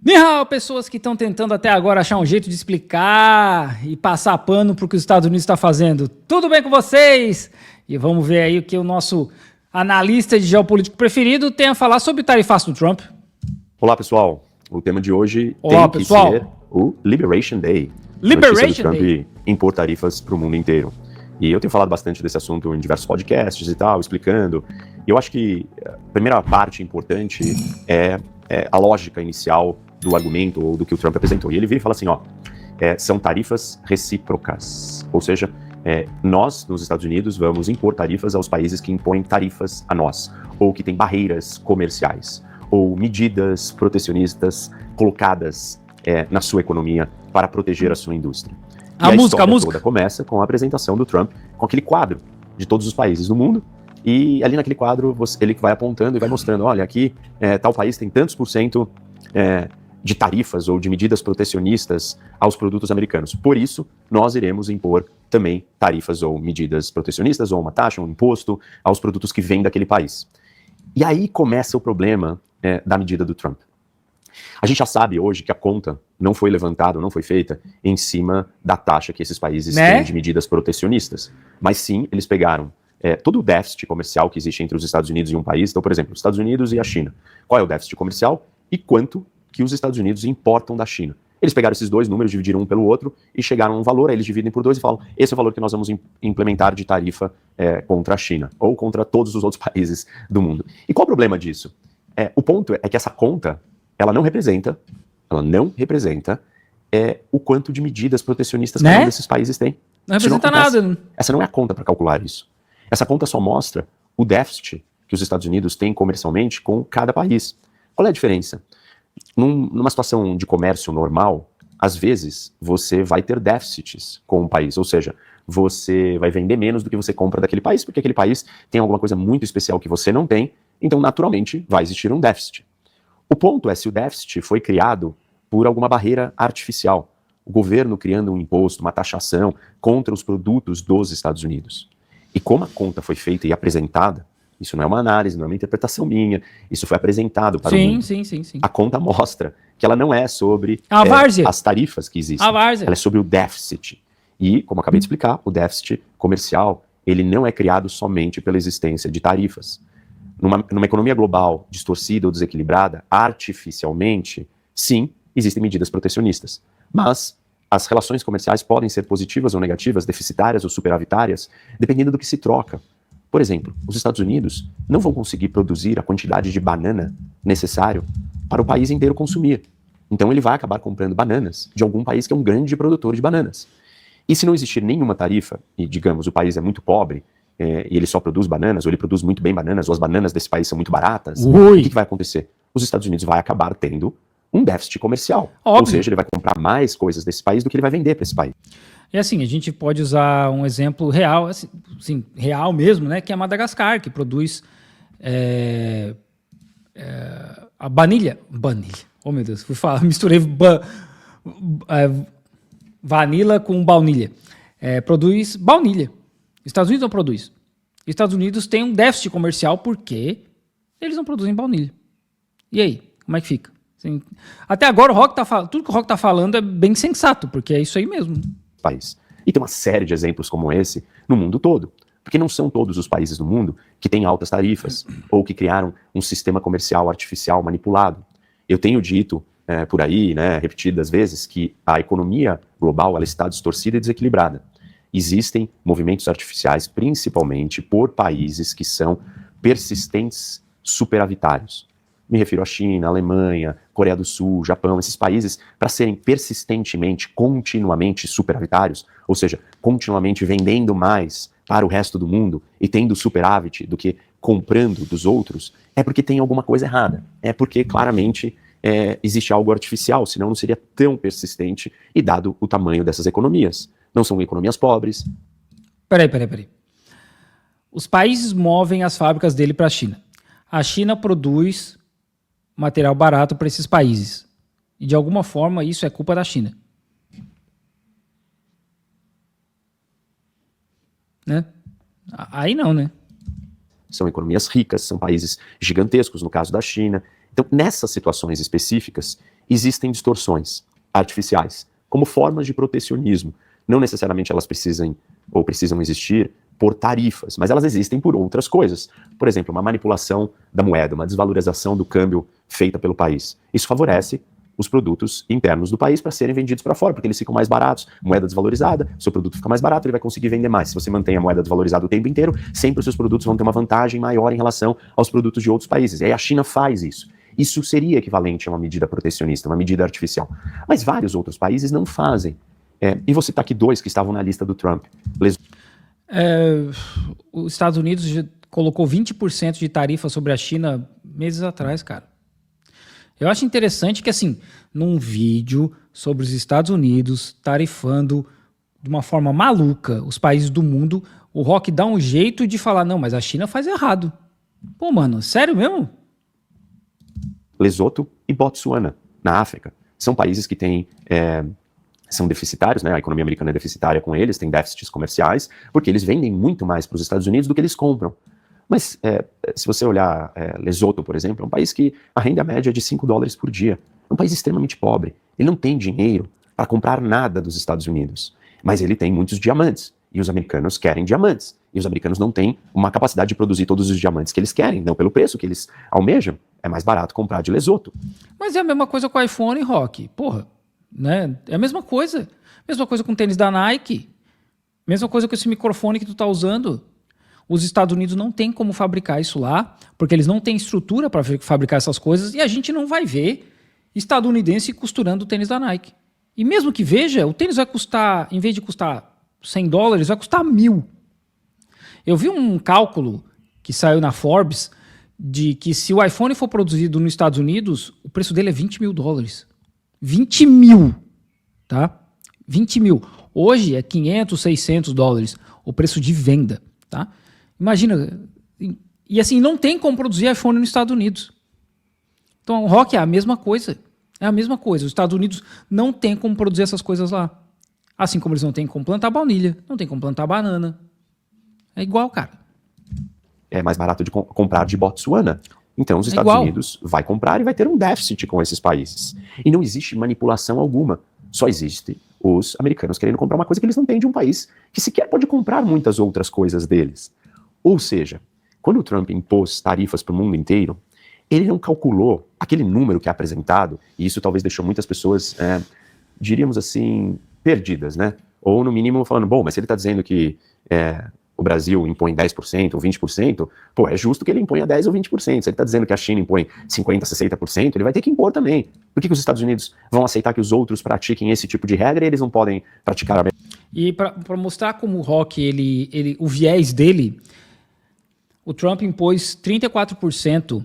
Ni hao, pessoas que estão tentando até agora achar um jeito de explicar e passar pano para o que os Estados Unidos está fazendo. Tudo bem com vocês? E vamos ver aí o que o nosso analista de geopolítico preferido tem a falar sobre o tarifaço do Trump. Olá, pessoal. O tema de hoje que ser o Liberation Day. Liberation Day. Trump impor tarifas para o mundo inteiro. E eu tenho falado bastante desse assunto em diversos podcasts e tal, explicando. E eu acho que a primeira parte importante é a lógica inicial do argumento ou do que o Trump apresentou. E ele vira e fala assim, são tarifas recíprocas. Ou seja, nós, nos Estados Unidos, vamos impor tarifas aos países que impõem tarifas a nós, ou que têm barreiras comerciais, ou medidas protecionistas colocadas na sua economia para proteger a sua indústria. A música toda começa com a apresentação do Trump, com aquele quadro de todos os países do mundo, e ali naquele quadro ele vai apontando e vai mostrando, olha, aqui tal país tem tantos por cento de tarifas ou de medidas protecionistas aos produtos americanos. Por isso, nós iremos impor também tarifas ou medidas protecionistas, ou uma taxa, um imposto aos produtos que vêm daquele país. E aí começa o problema da medida do Trump. A gente já sabe hoje que a conta não foi levantada, não foi feita em cima da taxa que esses países têm de medidas protecionistas. Mas sim, eles pegaram todo o déficit comercial que existe entre os Estados Unidos e um país. Então, por exemplo, os Estados Unidos e a China. Qual é o déficit comercial e quanto que os Estados Unidos importam da China? Eles pegaram esses dois números, dividiram um pelo outro e chegaram a um valor, aí eles dividem por dois e falam, esse é o valor que nós vamos implementar de tarifa contra a China, ou contra todos os outros países do mundo. E qual o problema disso? O ponto é que essa conta, ela não representa o quanto de medidas protecionistas cada um desses países tem. Não representa nada. Essa não é a conta para calcular isso. Essa conta só mostra o déficit que os Estados Unidos têm comercialmente com cada país. Qual é a diferença? Numa situação de comércio normal, às vezes você vai ter déficits com um país, ou seja, você vai vender menos do que você compra daquele país, porque aquele país tem alguma coisa muito especial que você não tem, então naturalmente vai existir um déficit. O ponto é se o déficit foi criado por alguma barreira artificial, o governo criando um imposto, uma taxação contra os produtos dos Estados Unidos. E como a conta foi feita e apresentada, isso não é uma análise, não é uma interpretação minha, isso foi apresentado para o mundo. Sim. A conta mostra que ela não é sobre as tarifas que existem, ela é sobre o déficit. E, como acabei de explicar, o déficit comercial, ele não é criado somente pela existência de tarifas. Numa economia global distorcida ou desequilibrada, artificialmente, sim, existem medidas protecionistas. Mas as relações comerciais podem ser positivas ou negativas, deficitárias ou superavitárias, dependendo do que se troca. Por exemplo, os Estados Unidos não vão conseguir produzir a quantidade de banana necessário para o país inteiro consumir. Então ele vai acabar comprando bananas de algum país que é um grande produtor de bananas. E se não existir nenhuma tarifa, e digamos, o país é muito pobre, e ele só produz bananas, ou ele produz muito bem bananas, ou as bananas desse país são muito baratas, o que vai acontecer? Os Estados Unidos vai acabar tendo um déficit comercial. Óbvio. Ou seja, ele vai comprar mais coisas desse país do que ele vai vender para esse país. E assim, a gente pode usar um exemplo real, assim, real mesmo, né, que é Madagascar, que produz a baunilha. Oh, meu Deus, misturei vanila com baunilha. Produz baunilha. Estados Unidos não produz. Estados Unidos tem um déficit comercial porque eles não produzem baunilha. E aí, como é que fica? Assim, até agora tudo que o Rock tá falando é bem sensato, porque é isso aí mesmo. País. E tem uma série de exemplos como esse no mundo todo. Porque não são todos os países do mundo que têm altas tarifas ou que criaram um sistema comercial artificial manipulado. Eu tenho dito por aí, repetidas vezes, que a economia global ela está distorcida e desequilibrada. Existem movimentos artificiais, principalmente por países que são persistentes superavitários. Me refiro à China, Alemanha, Coreia do Sul, Japão, esses países, para serem persistentemente, continuamente superavitários, ou seja, continuamente vendendo mais para o resto do mundo e tendo superávit do que comprando dos outros, é porque tem alguma coisa errada. É porque, claramente, existe algo artificial, senão não seria tão persistente e dado o tamanho dessas economias. Não são economias pobres. Peraí. Os países movem as fábricas dele para a China. A China produz material barato para esses países. E de alguma forma isso é culpa da China. Né? Aí não, né? São economias ricas, são países gigantescos, no caso da China. Então, nessas situações específicas, existem distorções artificiais, como formas de protecionismo. Não necessariamente elas precisam existir por tarifas, mas elas existem por outras coisas. Por exemplo, uma manipulação da moeda, uma desvalorização do câmbio feita pelo país. Isso favorece os produtos internos do país para serem vendidos para fora, porque eles ficam mais baratos, moeda desvalorizada, seu produto fica mais barato, ele vai conseguir vender mais. Se você mantém a moeda desvalorizada o tempo inteiro, sempre os seus produtos vão ter uma vantagem maior em relação aos produtos de outros países. E aí a China faz isso. Isso seria equivalente a uma medida protecionista, uma medida artificial. Mas vários outros países não fazem. E vou citar aqui 2 que estavam na lista do Trump. Os Estados Unidos colocou 20% de tarifa sobre a China meses atrás, cara. Eu acho interessante que, assim, num vídeo sobre os Estados Unidos tarifando de uma forma maluca os países do mundo, o Rock dá um jeito de falar, não, mas a China faz errado. Pô, mano, sério mesmo? Lesoto e Botsuana, na África. São países que são deficitários, né? A economia americana é deficitária com eles, tem déficits comerciais, porque eles vendem muito mais para os Estados Unidos do que eles compram. Mas se você olhar Lesoto, por exemplo, é um país que a renda média é de $5 por dia. É um país extremamente pobre. Ele não tem dinheiro para comprar nada dos Estados Unidos. Mas ele tem muitos diamantes. E os americanos querem diamantes. E os americanos não têm uma capacidade de produzir todos os diamantes que eles querem, não pelo preço que eles almejam. É mais barato comprar de Lesoto. Mas é a mesma coisa com o iPhone, Rock. Porra, né? É a mesma coisa. Mesma coisa com o tênis da Nike. Mesma coisa com esse microfone que tu tá usando. Os Estados Unidos não tem como fabricar isso lá, porque eles não têm estrutura para fabricar essas coisas, e a gente não vai ver estadunidense costurando o tênis da Nike. E mesmo que veja, o tênis vai custar, em vez de custar $100, vai custar 1.000. Eu vi um cálculo que saiu na Forbes de que se o iPhone for produzido nos Estados Unidos, o preço dele é $20 mil. 20 mil, tá? 20 mil. Hoje é $500, $600 o preço de venda, tá? Imagina, e assim, não tem como produzir iPhone nos Estados Unidos. Então, o Rock é a mesma coisa. É a mesma coisa. Os Estados Unidos não tem como produzir essas coisas lá. Assim como eles não têm como plantar baunilha, não tem como plantar banana. É igual, cara. É mais barato de comprar de Botsuana. Então, os Estados Unidos vai comprar e vai ter um déficit com esses países. E não existe manipulação alguma. Só existe os americanos querendo comprar uma coisa que eles não têm de um país que sequer pode comprar muitas outras coisas deles. Ou seja, quando o Trump impôs tarifas para o mundo inteiro, ele não calculou aquele número que é apresentado, e isso talvez deixou muitas pessoas, diríamos assim, perdidas, né? Ou no mínimo falando, bom, mas se ele está dizendo que o Brasil impõe 10% ou 20%, pô, é justo que ele imponha 10% ou 20%. Se ele está dizendo que a China impõe 50%, 60%, ele vai ter que impor também. Por que os Estados Unidos vão aceitar que os outros pratiquem esse tipo de regra e eles não podem praticar a mesma? E para mostrar como o Rock, o viés dele, o Trump impôs 34%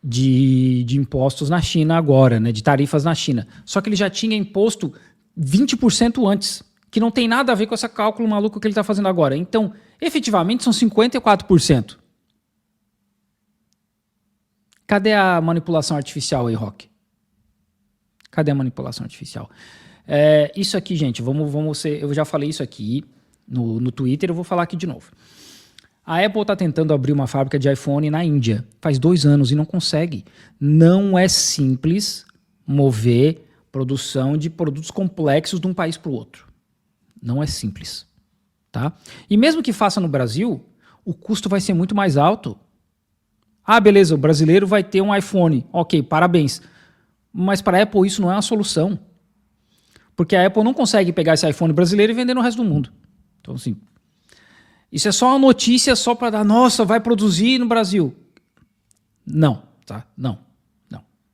de impostos na China agora, né, de tarifas na China. Só que ele já tinha imposto 20% antes, que não tem nada a ver com esse cálculo maluco que ele está fazendo agora. Então, efetivamente, são 54%. Cadê a manipulação artificial aí, Rock? Cadê a manipulação artificial? Isso aqui, gente, eu já falei isso aqui no Twitter, eu vou falar aqui de novo. A Apple está tentando abrir uma fábrica de iPhone na Índia. Faz 2 anos e não consegue. Não é simples mover produção de produtos complexos de um país para o outro. Não é simples. Tá? E mesmo que faça no Brasil, o custo vai ser muito mais alto. Ah, beleza, o brasileiro vai ter um iPhone. Ok, parabéns. Mas para a Apple isso não é uma solução. Porque a Apple não consegue pegar esse iPhone brasileiro e vender no resto do mundo. Então, assim, isso é só uma notícia só para dar, nossa, vai produzir no Brasil. Não, tá? Não.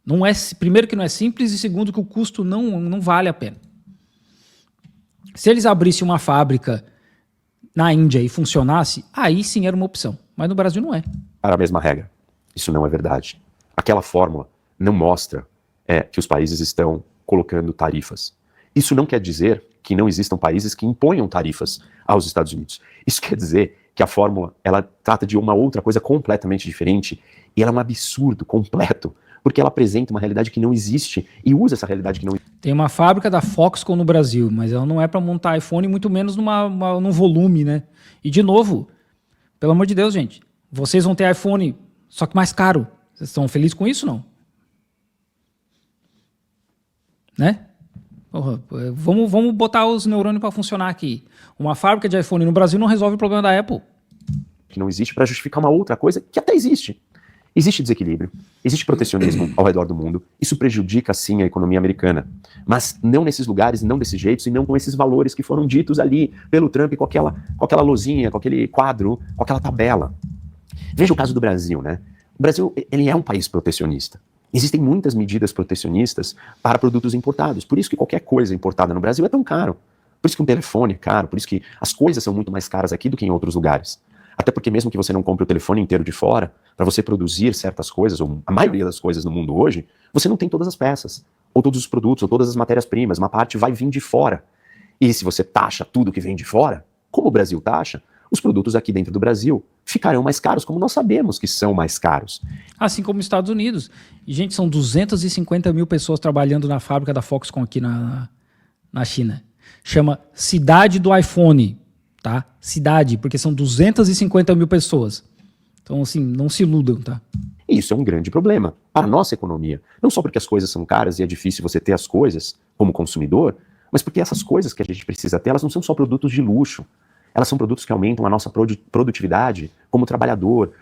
Não é, primeiro que não é simples e segundo que o custo não vale a pena. Se eles abrissem uma fábrica na Índia e funcionasse, aí sim era uma opção. Mas no Brasil não é. Para a mesma regra. Isso não é verdade. Aquela fórmula não mostra que os países estão colocando tarifas. Isso não quer dizer que não existam países que imponham tarifas aos Estados Unidos. Isso quer dizer que a fórmula ela trata de uma outra coisa completamente diferente e ela é um absurdo completo, porque ela apresenta uma realidade que não existe e usa essa realidade que não existe. Tem uma fábrica da Foxconn no Brasil, mas ela não é para montar iPhone, muito menos num volume, né? E de novo, pelo amor de Deus, gente, vocês vão ter iPhone, só que mais caro. Vocês estão felizes com isso, não? né? Porra, vamos botar os neurônios para funcionar aqui. Uma fábrica de iPhone no Brasil não resolve o problema da Apple. Que não existe para justificar uma outra coisa que até existe. Existe desequilíbrio, existe protecionismo ao redor do mundo. Isso prejudica, sim, a economia americana. Mas não nesses lugares, não desses jeitos e não com esses valores que foram ditos ali pelo Trump com aquela luzinha, com aquele quadro, com aquela tabela. Veja o caso do Brasil, né? O Brasil, ele é um país protecionista. Existem muitas medidas protecionistas para produtos importados. Por isso que qualquer coisa importada no Brasil é tão caro. Por isso que um telefone é caro, por isso que as coisas são muito mais caras aqui do que em outros lugares. Até porque mesmo que você não compre o telefone inteiro de fora, para você produzir certas coisas, ou a maioria das coisas no mundo hoje, você não tem todas as peças, ou todos os produtos, ou todas as matérias-primas. Uma parte vai vir de fora. E se você taxa tudo que vem de fora, como o Brasil taxa, os produtos aqui dentro do Brasil ficarão mais caros, como nós sabemos que são mais caros. Assim como os Estados Unidos. E, gente, são 250 mil pessoas trabalhando na fábrica da Foxconn aqui na China. Chama Cidade do iPhone, tá? Cidade, porque são 250 mil pessoas. Então, assim, não se iludam, tá? E isso é um grande problema para a nossa economia. Não só porque as coisas são caras e é difícil você ter as coisas como consumidor, mas porque essas coisas que a gente precisa ter, elas não são só produtos de luxo. Elas são produtos que aumentam a nossa produtividade como trabalhador,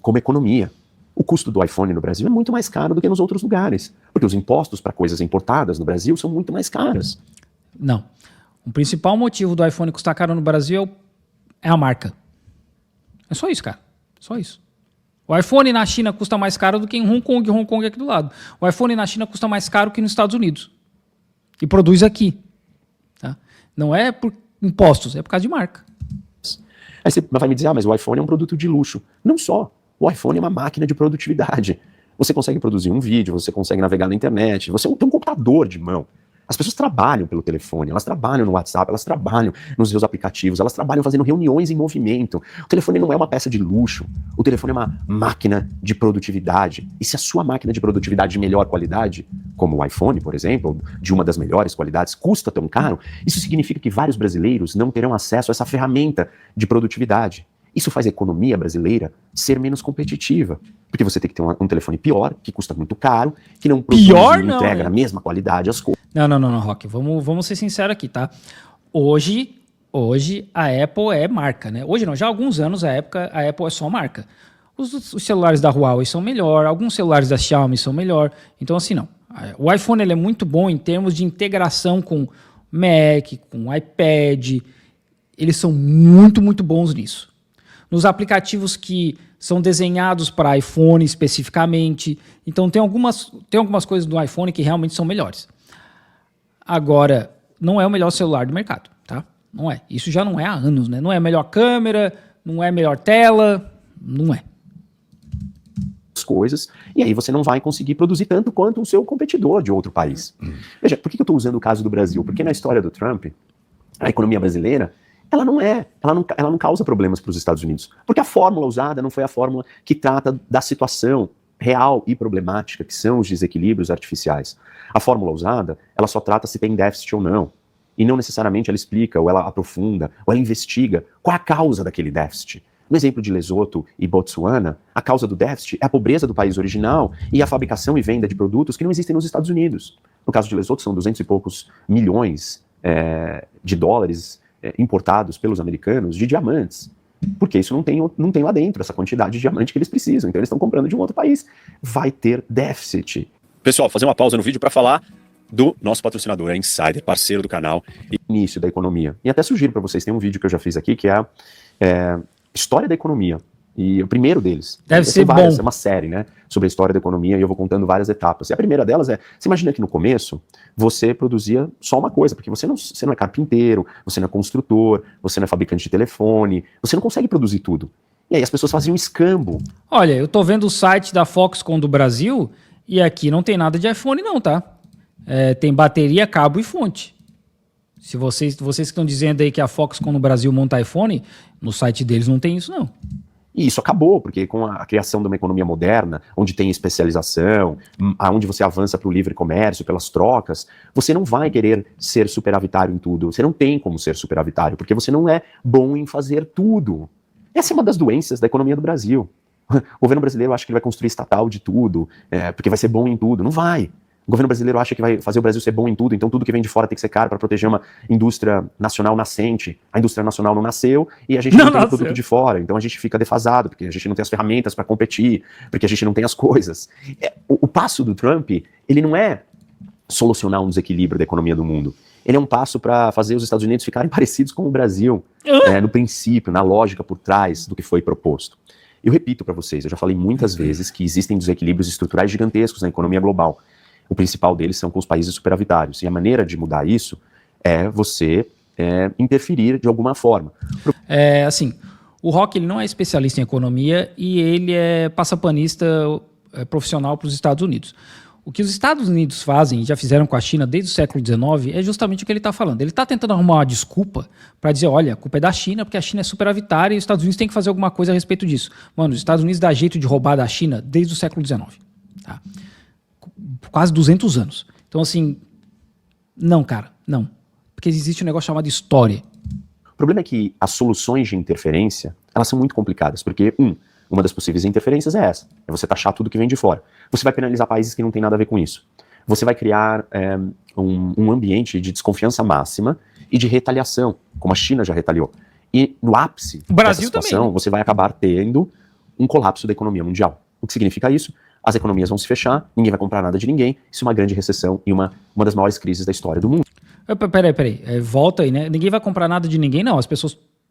como economia. O custo do iPhone no Brasil é muito mais caro do que nos outros lugares, porque os impostos para coisas importadas no Brasil são muito mais caros. Não. O principal motivo do iPhone custar caro no Brasil é a marca. É só isso, cara. Só isso. O iPhone na China custa mais caro do que em Hong Kong. Hong Kong é aqui do lado. O iPhone na China custa mais caro que nos Estados Unidos. E produz aqui. Tá? Não é por impostos, é por causa de marca. Aí você vai me dizer, mas o iPhone é um produto de luxo. Não só. O iPhone é uma máquina de produtividade. Você consegue produzir um vídeo, você consegue navegar na internet, você tem um computador de mão. As pessoas trabalham pelo telefone, elas trabalham no WhatsApp, elas trabalham nos seus aplicativos, elas trabalham fazendo reuniões em movimento. O telefone não é uma peça de luxo, o telefone é uma máquina de produtividade. E se a sua máquina de produtividade de melhor qualidade, como o iPhone, por exemplo, de uma das melhores qualidades, custa tão caro, isso significa que vários brasileiros não terão acesso a essa ferramenta de produtividade. Isso faz a economia brasileira ser menos competitiva. Porque você tem que ter um telefone pior, que custa muito caro, que não produz e entrega na mesma qualidade as coisas. Não, Rock. Vamos ser sinceros aqui, tá? Hoje a Apple é marca, né? Hoje não, já há alguns anos a Apple é só marca. Os celulares da Huawei são melhor, alguns celulares da Xiaomi são melhor. Então, assim, não. O iPhone ele é muito bom em termos de integração com Mac, com iPad. Eles são muito, muito bons nisso. Nos aplicativos que são desenhados para iPhone especificamente. Então tem algumas coisas do iPhone que realmente são melhores. Agora, não é o melhor celular do mercado, tá? Não é. Isso já não é há anos, né? Não é a melhor câmera, não é a melhor tela, não é. Coisas, e aí você não vai conseguir produzir tanto quanto o seu competidor de outro país. Veja, por que eu estou usando o caso do Brasil? Porque na história do Trump, a economia brasileira ela não causa problemas para os Estados Unidos. Porque a fórmula usada não foi a fórmula que trata da situação real e problemática, que são os desequilíbrios artificiais. A fórmula usada, ela só trata se tem déficit ou não. E não necessariamente ela explica, ou ela aprofunda, ou ela investiga qual é a causa daquele déficit. No exemplo de Lesoto e Botsuana, a causa do déficit é a pobreza do país original e a fabricação e venda de produtos que não existem nos Estados Unidos. No caso de Lesoto, são 200 e poucos milhões de dólares importados pelos americanos de diamantes, porque isso não tem lá dentro essa quantidade de diamante que eles precisam, então eles estão comprando de um outro país. Vai ter déficit. Pessoal, fazer uma pausa no vídeo para falar do nosso patrocinador, a Insider, parceiro do canal, início da economia. E até sugiro para vocês, tem um vídeo que eu já fiz aqui que é História da Economia. E o primeiro deles. Deve ser bom. É uma série, né? Sobre a história da economia, e eu vou contando várias etapas. E a primeira delas você imagina que no começo, você produzia só uma coisa, porque você não é carpinteiro, você não é construtor, você não é fabricante de telefone, você não consegue produzir tudo. E aí as pessoas faziam escambo. Olha, eu tô vendo o site da Foxconn do Brasil, e aqui não tem nada de iPhone não, tá? Tem bateria, cabo e fonte. Se vocês que estão dizendo aí que a Foxconn no Brasil monta iPhone, no site deles não tem isso não. E isso acabou, porque com a criação de uma economia moderna, onde tem especialização, onde você avança para o livre comércio, pelas trocas, você não vai querer ser superavitário em tudo. Você não tem como ser superavitário, porque você não é bom em fazer tudo. Essa é uma das doenças da economia do Brasil. O governo brasileiro acha que ele vai construir estatal de tudo, porque vai ser bom em tudo. Não vai. O governo brasileiro acha que vai fazer o Brasil ser bom em tudo, então tudo que vem de fora tem que ser caro para proteger uma indústria nacional nascente. A indústria nacional não nasceu e a gente não tem o produto de fora, então a gente fica defasado, porque a gente não tem as ferramentas para competir, porque a gente não tem as coisas. O passo do Trump, ele não é solucionar um desequilíbrio da economia do mundo. Ele é um passo para fazer os Estados Unidos ficarem parecidos com o Brasil, no princípio, na lógica por trás do que foi proposto. Eu repito para vocês, eu já falei muitas vezes que existem desequilíbrios estruturais gigantescos na economia global. O principal deles são com os países superavitários. E a maneira de mudar isso é você interferir de alguma forma. Assim, o Rock ele não é especialista em economia e ele é passapanista profissional para os Estados Unidos. O que os Estados Unidos fazem, e já fizeram com a China desde o século XIX, é justamente o que ele está falando. Ele está tentando arrumar uma desculpa para dizer, olha, a culpa é da China, porque a China é superavitária e os Estados Unidos têm que fazer alguma coisa a respeito disso. Mano, os Estados Unidos dá jeito de roubar da China desde o século XIX. Tá? Quase 200 anos. Então, assim, não, cara, não. Porque existe um negócio chamado história. O problema é que as soluções de interferência, elas são muito complicadas, porque, uma das possíveis interferências é essa, é você taxar tudo que vem de fora. Você vai penalizar países que não têm nada a ver com isso. Você vai criar um ambiente de desconfiança máxima e de retaliação, como a China já retaliou. E no ápice dessa situação, também, você vai acabar tendo um colapso da economia mundial. O que significa isso? As economias vão se fechar, ninguém vai comprar nada de ninguém, isso é uma grande recessão e uma das maiores crises da história do mundo. Peraí, volta aí, né? Ninguém vai comprar nada de ninguém, não.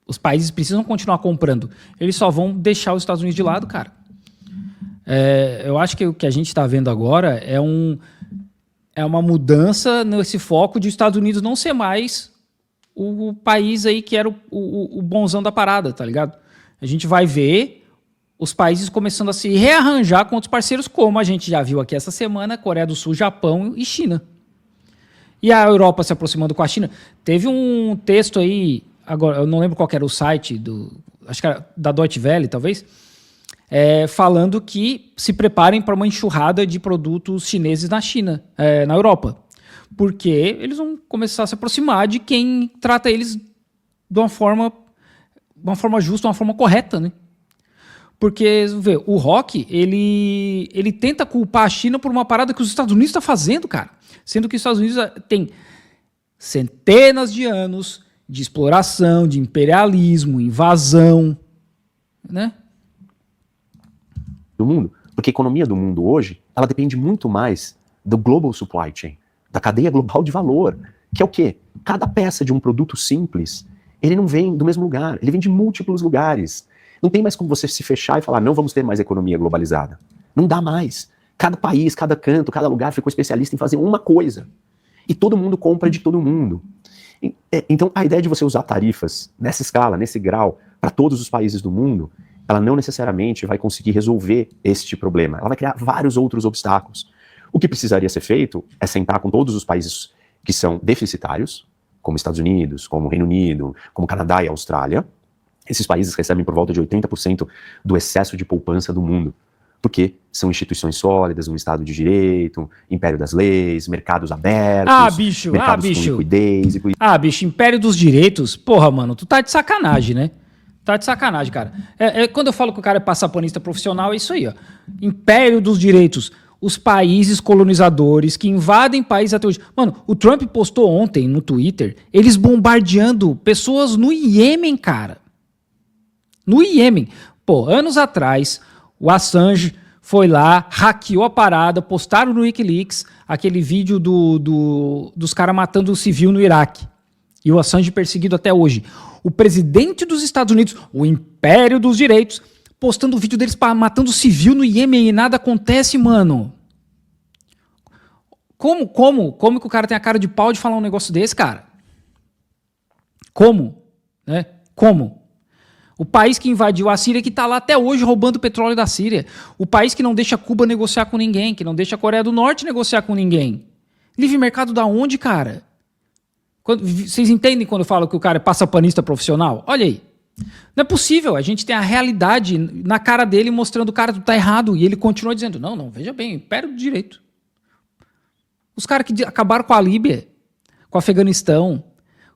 Os países precisam continuar comprando. Eles só vão deixar os Estados Unidos de lado, cara. Eu acho que o que a gente está vendo agora é uma mudança nesse foco de Estados Unidos não ser mais o país aí que era o bonzão da parada, tá ligado? A gente vai ver os países começando a se rearranjar com outros parceiros, como a gente já viu aqui essa semana, Coreia do Sul, Japão e China. E a Europa se aproximando com a China. Teve um texto aí, agora eu não lembro qual era o site, acho que era da Deutsche Welle, talvez, falando que se preparem para uma enxurrada de produtos chineses na China, na Europa. Porque eles vão começar a se aproximar de quem trata eles de uma forma justa, uma forma correta, né? Porque, vê, o Rock, ele tenta culpar a China por uma parada que os Estados Unidos estão fazendo, cara. Sendo que os Estados Unidos têm centenas de anos de exploração, de imperialismo, invasão, né? Do mundo. Porque a economia do mundo hoje, ela depende muito mais do global supply chain, da cadeia global de valor, que é o quê? Cada peça de um produto simples, ele não vem do mesmo lugar, ele vem de múltiplos lugares. Não tem mais como você se fechar e falar, não vamos ter mais economia globalizada. Não dá mais. Cada país, cada canto, cada lugar ficou especialista em fazer uma coisa. E todo mundo compra de todo mundo. Então, a ideia de você usar tarifas nessa escala, nesse grau, para todos os países do mundo, ela não necessariamente vai conseguir resolver este problema. Ela vai criar vários outros obstáculos. O que precisaria ser feito é sentar com todos os países que são deficitários, como Estados Unidos, como Reino Unido, como Canadá e Austrália. Esses países recebem por volta de 80% do excesso de poupança do mundo, porque são instituições sólidas, um Estado de Direito, império das leis, mercados abertos, mercados com liquidez. Bicho, império dos direitos? Porra, mano, tu tá de sacanagem, né? Tá de sacanagem, cara. Quando eu falo que o cara é passapanista profissional, é isso aí, ó. Império dos direitos. Os países colonizadores que invadem países até hoje. Mano, o Trump postou ontem no Twitter, eles bombardeando pessoas no Iêmen, cara. No Iêmen. Pô, anos atrás, o Assange foi lá, hackeou a parada, postaram no Wikileaks aquele vídeo dos caras matando o civil no Iraque. E o Assange perseguido até hoje. O presidente dos Estados Unidos, o império dos direitos, postando o vídeo deles matando o civil no Iêmen e nada acontece, mano. Como que o cara tem a cara de pau de falar um negócio desse, cara? Como? Né? Como? O país que invadiu a Síria, que está lá até hoje roubando o petróleo da Síria. O país que não deixa Cuba negociar com ninguém, que não deixa a Coreia do Norte negociar com ninguém. Livre mercado da onde, cara? Vocês entendem quando eu falo que o cara é passapanista profissional? Olha aí. Não é possível. A gente tem a realidade na cara dele mostrando o cara tá errado. E ele continua dizendo, não, veja bem, império do direito. Os caras que acabaram com a Líbia, com o Afeganistão,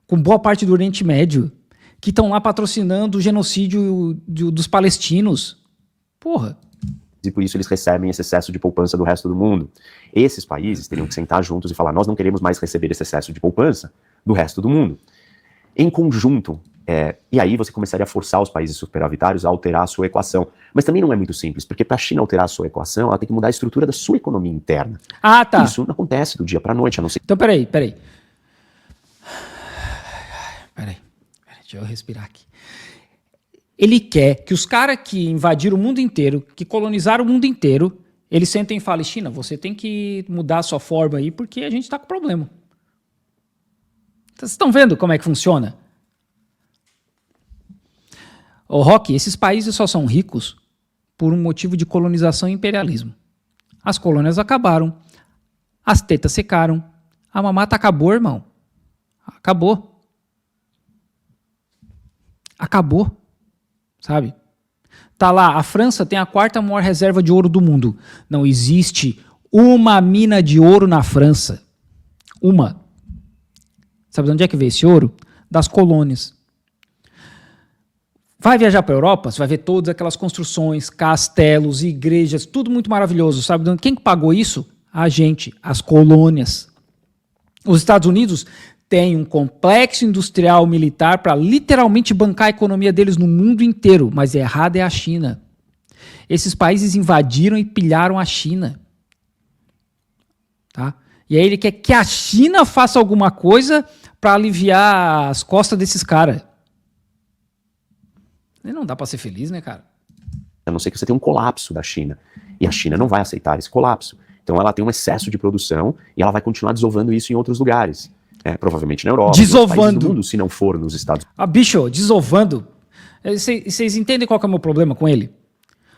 com boa parte do Oriente Médio, que estão lá patrocinando o genocídio dos palestinos. Porra. e por isso eles recebem esse excesso de poupança do resto do mundo. Esses países teriam que sentar juntos e falar, nós não queremos mais receber esse excesso de poupança do resto do mundo. Em conjunto, e aí você começaria a forçar os países superavitários a alterar a sua equação. Mas também não é muito simples, porque para a China alterar a sua equação, ela tem que mudar a estrutura da sua economia interna. Ah, tá. Isso não acontece do dia para a noite, a não ser... Então, peraí. Deixa eu respirar aqui. Ele quer que os caras que invadiram o mundo inteiro, que colonizaram o mundo inteiro, eles sentem e falem, China, você tem que mudar a sua forma aí, porque a gente está com problema. Vocês estão vendo como é que funciona? Ô, Rock, esses países só são ricos por um motivo de colonização e imperialismo. As colônias acabaram, as tetas secaram, a mamata acabou, irmão. Acabou. Sabe? Tá lá, a França tem a 4ª maior reserva de ouro do mundo. Não existe uma mina de ouro na França. Uma. Sabe de onde é que veio esse ouro? Das colônias. Vai viajar para a Europa, você vai ver todas aquelas construções, castelos, igrejas, tudo muito maravilhoso. Sabe quem que pagou isso? A gente, as colônias. Os Estados Unidos têm um complexo industrial militar para literalmente bancar a economia deles no mundo inteiro, mas errado é a China. Esses países invadiram e pilharam a China. Tá? E aí ele quer que a China faça alguma coisa para aliviar as costas desses caras. Não dá para ser feliz, né, cara? A não ser que você tenha um colapso da China. E a China não vai aceitar esse colapso. Então ela tem um excesso de produção e ela vai continuar desovando isso em outros lugares. Provavelmente na Europa, nos países do mundo, se não for nos Estados Unidos. Bicho, desovando. Vocês entendem qual que é o meu problema com ele?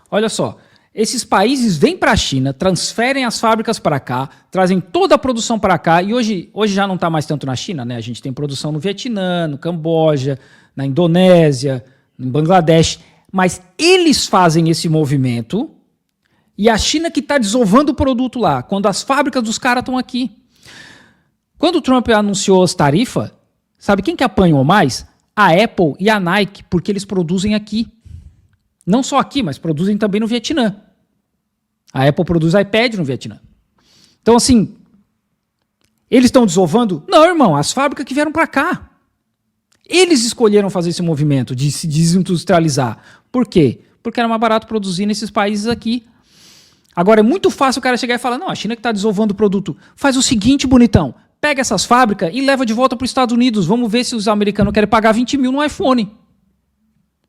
Olha só, esses países vêm para a China, transferem as fábricas para cá, trazem toda a produção para cá, e hoje já não está mais tanto na China, né? A gente tem produção no Vietnã, no Camboja, na Indonésia, em Bangladesh, mas eles fazem esse movimento e a China que está desovando o produto lá, quando as fábricas dos caras estão aqui. Quando o Trump anunciou as tarifas, sabe quem que apanhou mais? A Apple e a Nike, porque eles produzem aqui. Não só aqui, mas produzem também no Vietnã. A Apple produz iPad no Vietnã. Então, assim, eles estão desovando? Não, irmão, as fábricas que vieram para cá. Eles escolheram fazer esse movimento de se desindustrializar. Por quê? Porque era mais barato produzir nesses países aqui. Agora, é muito fácil o cara chegar e falar, não, a China que está desovando o produto. Faz o seguinte, bonitão, pega essas fábricas e leva de volta para os Estados Unidos. Vamos ver se os americanos querem pagar 20 mil no iPhone.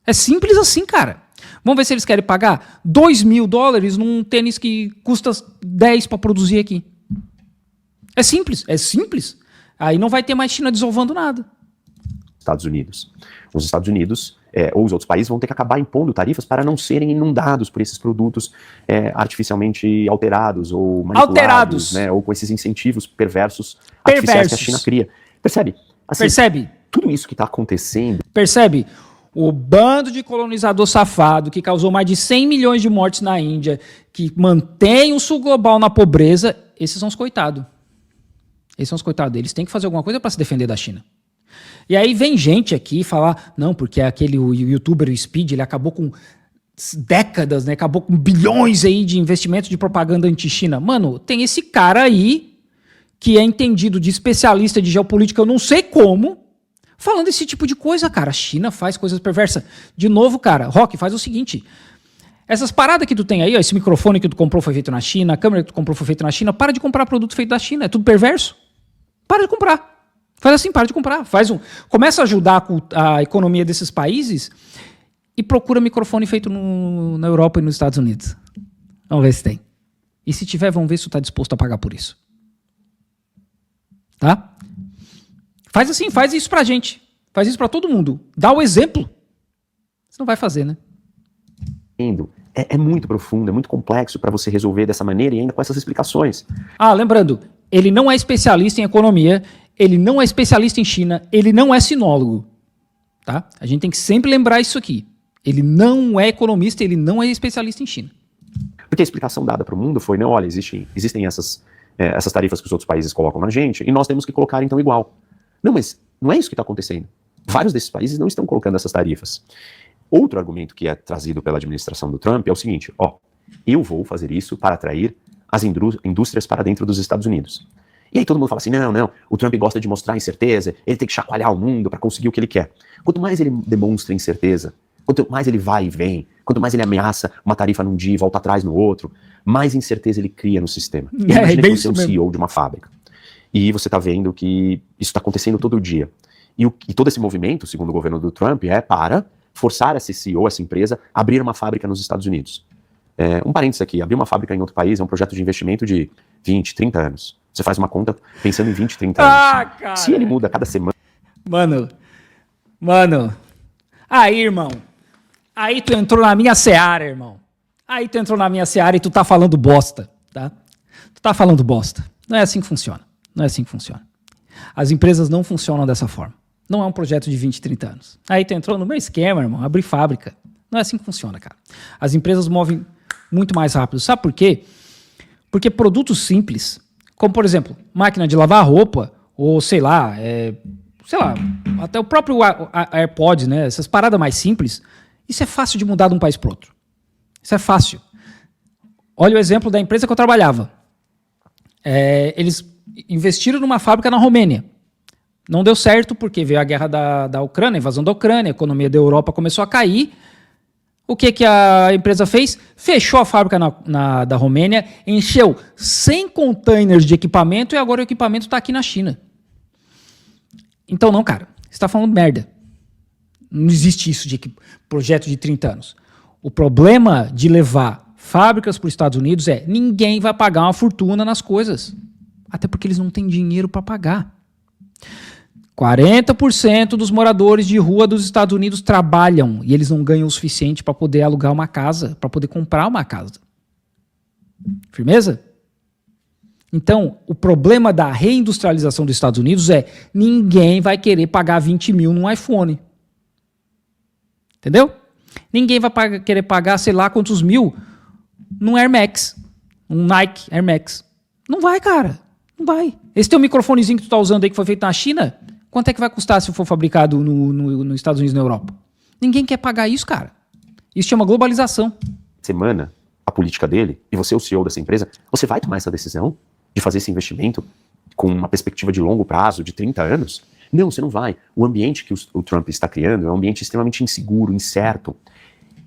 É simples assim, cara. Vamos ver se eles querem pagar $2.000 num tênis que custa 10 para produzir aqui. É simples. Aí não vai ter mais China desovando nada. Estados Unidos. Os Estados Unidos ou os outros países vão ter que acabar impondo tarifas para não serem inundados por esses produtos artificialmente alterados ou manipulados, né, ou com esses incentivos perversos artificiais que a China cria. Percebe? Assim, Percebe? Tudo isso que está acontecendo. Percebe? O bando de colonizador safado que causou mais de 100 milhões de mortes na Índia, que mantém o sul global na pobreza, esses são os coitados. Eles têm que fazer alguma coisa para se defender da China. E aí vem gente aqui falar, não, porque aquele o youtuber, o Speed, ele acabou com décadas, né? Acabou com bilhões aí de investimentos de propaganda anti-China. Mano, tem esse cara aí, que é entendido de especialista de geopolítica, eu não sei como, falando esse tipo de coisa, cara. A China faz coisas perversas. De novo, cara, Rock, faz o seguinte, essas paradas que tu tem aí, ó, esse microfone que tu comprou foi feito na China, a câmera que tu comprou foi feita na China, para de comprar produto feito da China, é tudo perverso. Para de comprar. Faz assim, para de comprar. Começa a ajudar a economia desses países e procura microfone feito na Europa e nos Estados Unidos. Vamos ver se tem. E se tiver, vamos ver se tu está disposto a pagar por isso. Tá? Faz assim, faz isso pra gente. Faz isso pra todo mundo. Dá o exemplo. Você não vai fazer, né? É muito profundo, é muito complexo para você resolver dessa maneira e ainda com essas explicações. Lembrando, ele não é especialista em economia, ele não é especialista em China, ele não é sinólogo. Tá? A gente tem que sempre lembrar isso aqui. Ele não é economista, ele não é especialista em China. Porque a explicação dada para o mundo foi, não, olha, existem essas tarifas que os outros países colocam na gente e nós temos que colocar então igual. Não, mas não é isso que está acontecendo. Vários desses países não estão colocando essas tarifas. Outro argumento que é trazido pela administração do Trump é o seguinte, eu vou fazer isso para atrair as indústrias para dentro dos Estados Unidos. E aí todo mundo fala assim, não, o Trump gosta de mostrar incerteza, ele tem que chacoalhar o mundo para conseguir o que ele quer. Quanto mais ele demonstra incerteza, quanto mais ele vai e vem, quanto mais ele ameaça uma tarifa num dia e volta atrás no outro, mais incerteza ele cria no sistema. Imagina que você é um CEO de uma fábrica. E você está vendo que isso está acontecendo todo dia. E todo esse movimento, segundo o governo do Trump, é para forçar esse CEO, essa empresa, a abrir uma fábrica nos Estados Unidos. Um parênteses aqui, abrir uma fábrica em outro país é um projeto de investimento de 20, 30 anos. Você faz uma conta pensando em 20, 30 anos. Cara. Se ele muda cada semana... Mano. Aí, irmão. Aí tu entrou na minha seara, irmão. Aí tu entrou na minha seara e tu tá falando bosta, tá? Tu tá falando bosta. Não é assim que funciona. Não é assim que funciona. As empresas não funcionam dessa forma. Não é um projeto de 20, 30 anos. Aí tu entrou no meu esquema, irmão. Abrir fábrica. Não é assim que funciona, cara. As empresas movem muito mais rápido. Sabe por quê? Porque produtos simples, como por exemplo, máquina de lavar roupa, ou sei lá, até o próprio AirPods, né? Essas paradas mais simples, isso é fácil de mudar de um país para outro. Isso é fácil. Olha o exemplo da empresa que eu trabalhava. Eles investiram numa fábrica na Romênia. Não deu certo porque veio a guerra da Ucrânia, a invasão da Ucrânia, a economia da Europa começou a cair. O que a empresa fez? Fechou a fábrica da Romênia, encheu 100 containers de equipamento e agora o equipamento está aqui na China. Então não, cara, você está falando merda. Não existe isso de projeto de 30 anos. O problema de levar fábricas para os Estados Unidos é ninguém vai pagar uma fortuna nas coisas. Até porque eles não têm dinheiro para pagar. 40% dos moradores de rua dos Estados Unidos trabalham e eles não ganham o suficiente para poder alugar uma casa, para poder comprar uma casa. Firmeza? Então, o problema da reindustrialização dos Estados Unidos é ninguém vai querer pagar 20 mil num iPhone. Entendeu? Ninguém vai querer pagar, sei lá, quantos mil num Air Max, um Nike Air Max. Não vai, cara. Não vai. Esse teu microfonezinho que tu tá usando aí que foi feito na China, quanto é que vai custar se for fabricado nos Estados Unidos e na Europa? Ninguém quer pagar isso, cara. Isso chama globalização. Semana, a política dele, e você é o CEO dessa empresa, você vai tomar essa decisão de fazer esse investimento com uma perspectiva de longo prazo, de 30 anos? Não, você não vai. O ambiente que o Trump está criando é um ambiente extremamente inseguro, incerto.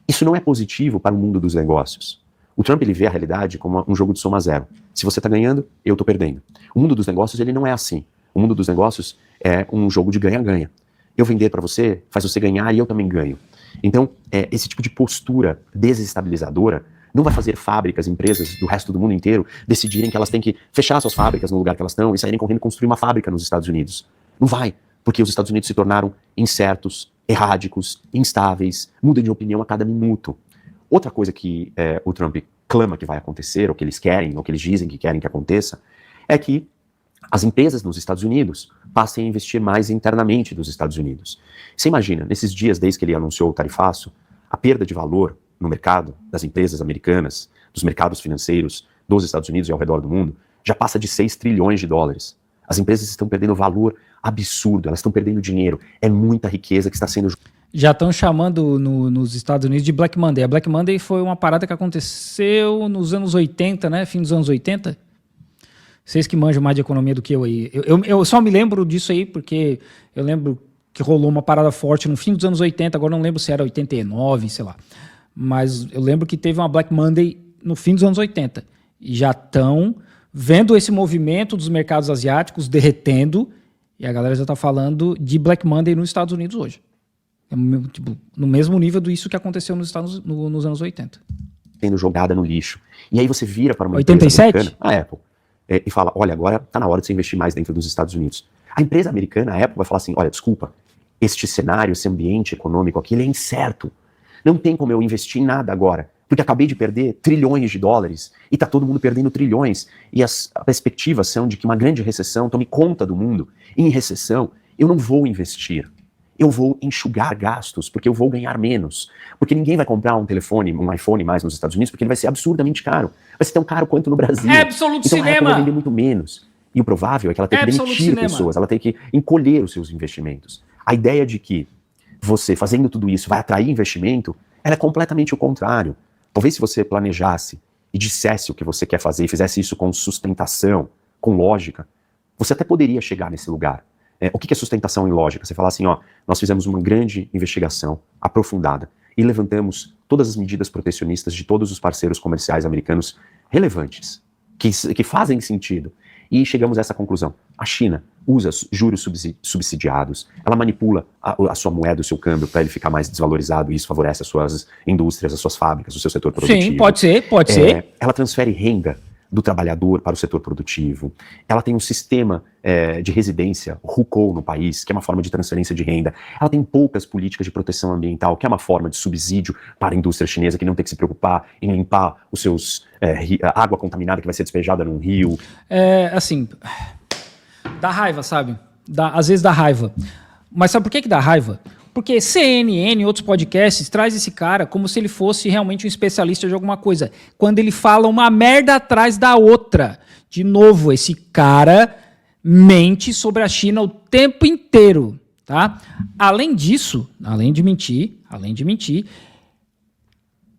Isso não é positivo para o mundo dos negócios. O Trump ele vê a realidade como um jogo de soma zero. Se você está ganhando, eu estou perdendo. O mundo dos negócios ele não é assim. O mundo dos negócios é um jogo de ganha-ganha. Eu vender para você faz você ganhar e eu também ganho. Então, esse tipo de postura desestabilizadora não vai fazer fábricas, empresas do resto do mundo inteiro decidirem que elas têm que fechar suas fábricas no lugar que elas estão e saírem correndo construir uma fábrica nos Estados Unidos. Não vai, porque os Estados Unidos se tornaram incertos, erráticos, instáveis, mudam de opinião a cada minuto. Outra coisa que o Trump clama que vai acontecer, ou que eles querem, ou que eles dizem que querem que aconteça, é que as empresas nos Estados Unidos passem a investir mais internamente dos Estados Unidos. Você imagina, nesses dias desde que ele anunciou o tarifaço, a perda de valor no mercado das empresas americanas, dos mercados financeiros dos Estados Unidos e ao redor do mundo, já passa de 6 trilhões de dólares. As empresas estão perdendo valor absurdo, elas estão perdendo dinheiro, é muita riqueza que está sendo... Já estão chamando nos Estados Unidos de Black Monday. A Black Monday foi uma parada que aconteceu nos anos 80, né? Fim dos anos 80. Vocês que manjam mais de economia do que eu aí. Eu só me lembro disso aí porque eu lembro que rolou uma parada forte no fim dos anos 80, agora não lembro se era 89, sei lá. Mas eu lembro que teve uma Black Monday no fim dos anos 80. E já estão vendo esse movimento dos mercados asiáticos derretendo e a galera já está falando de Black Monday nos Estados Unidos hoje. Tipo, no mesmo nível disso que aconteceu nos anos 80. Sendo jogada no lixo. E aí você vira para uma 87? empresa americana, a Apple, e fala, olha, agora está na hora de você investir mais dentro dos Estados Unidos. A empresa americana, a Apple, vai falar assim, olha, desculpa, este cenário, esse ambiente econômico aqui, ele é incerto. Não tem como eu investir em nada agora, porque acabei de perder trilhões de dólares e está todo mundo perdendo trilhões. E as perspectivas são de que uma grande recessão tome conta do mundo. E em recessão, eu não vou investir. Eu vou enxugar gastos, porque eu vou ganhar menos. Porque ninguém vai comprar um telefone, um iPhone mais nos Estados Unidos, porque ele vai ser absurdamente caro. Vai ser tão caro quanto no Brasil. É absoluto então cinema! A Apple vai vender muito menos. E o provável é que ela tenha que demitir pessoas, ela tem que encolher os seus investimentos. A ideia de que você, fazendo tudo isso, vai atrair investimento, ela é completamente o contrário. Talvez se você planejasse e dissesse o que você quer fazer e fizesse isso com sustentação, com lógica, você até poderia chegar nesse lugar. O que é sustentação em lógica? Você fala assim, ó, nós fizemos uma grande investigação aprofundada e levantamos todas as medidas protecionistas de todos os parceiros comerciais americanos relevantes, que fazem sentido. E chegamos a essa conclusão. A China usa juros subsidiados, ela manipula a sua moeda, o seu câmbio, para ele ficar mais desvalorizado, e isso favorece as suas indústrias, as suas fábricas, o seu setor produtivo. Sim, pode ser. Ela transfere renda do trabalhador para o setor produtivo. Ela tem um sistema de residência, RUCO, no país, que é uma forma de transferência de renda. Ela tem poucas políticas de proteção ambiental, que é uma forma de subsídio para a indústria chinesa, que não tem que se preocupar em limpar os seus água contaminada que vai ser despejada num rio. Assim, dá raiva, sabe? Às vezes dá raiva. Mas sabe por que dá raiva? Porque CNN e outros podcasts traz esse cara como se ele fosse realmente um especialista de alguma coisa. Quando ele fala uma merda atrás da outra. De novo, esse cara mente sobre a China o tempo inteiro, tá? Além disso, além de mentir,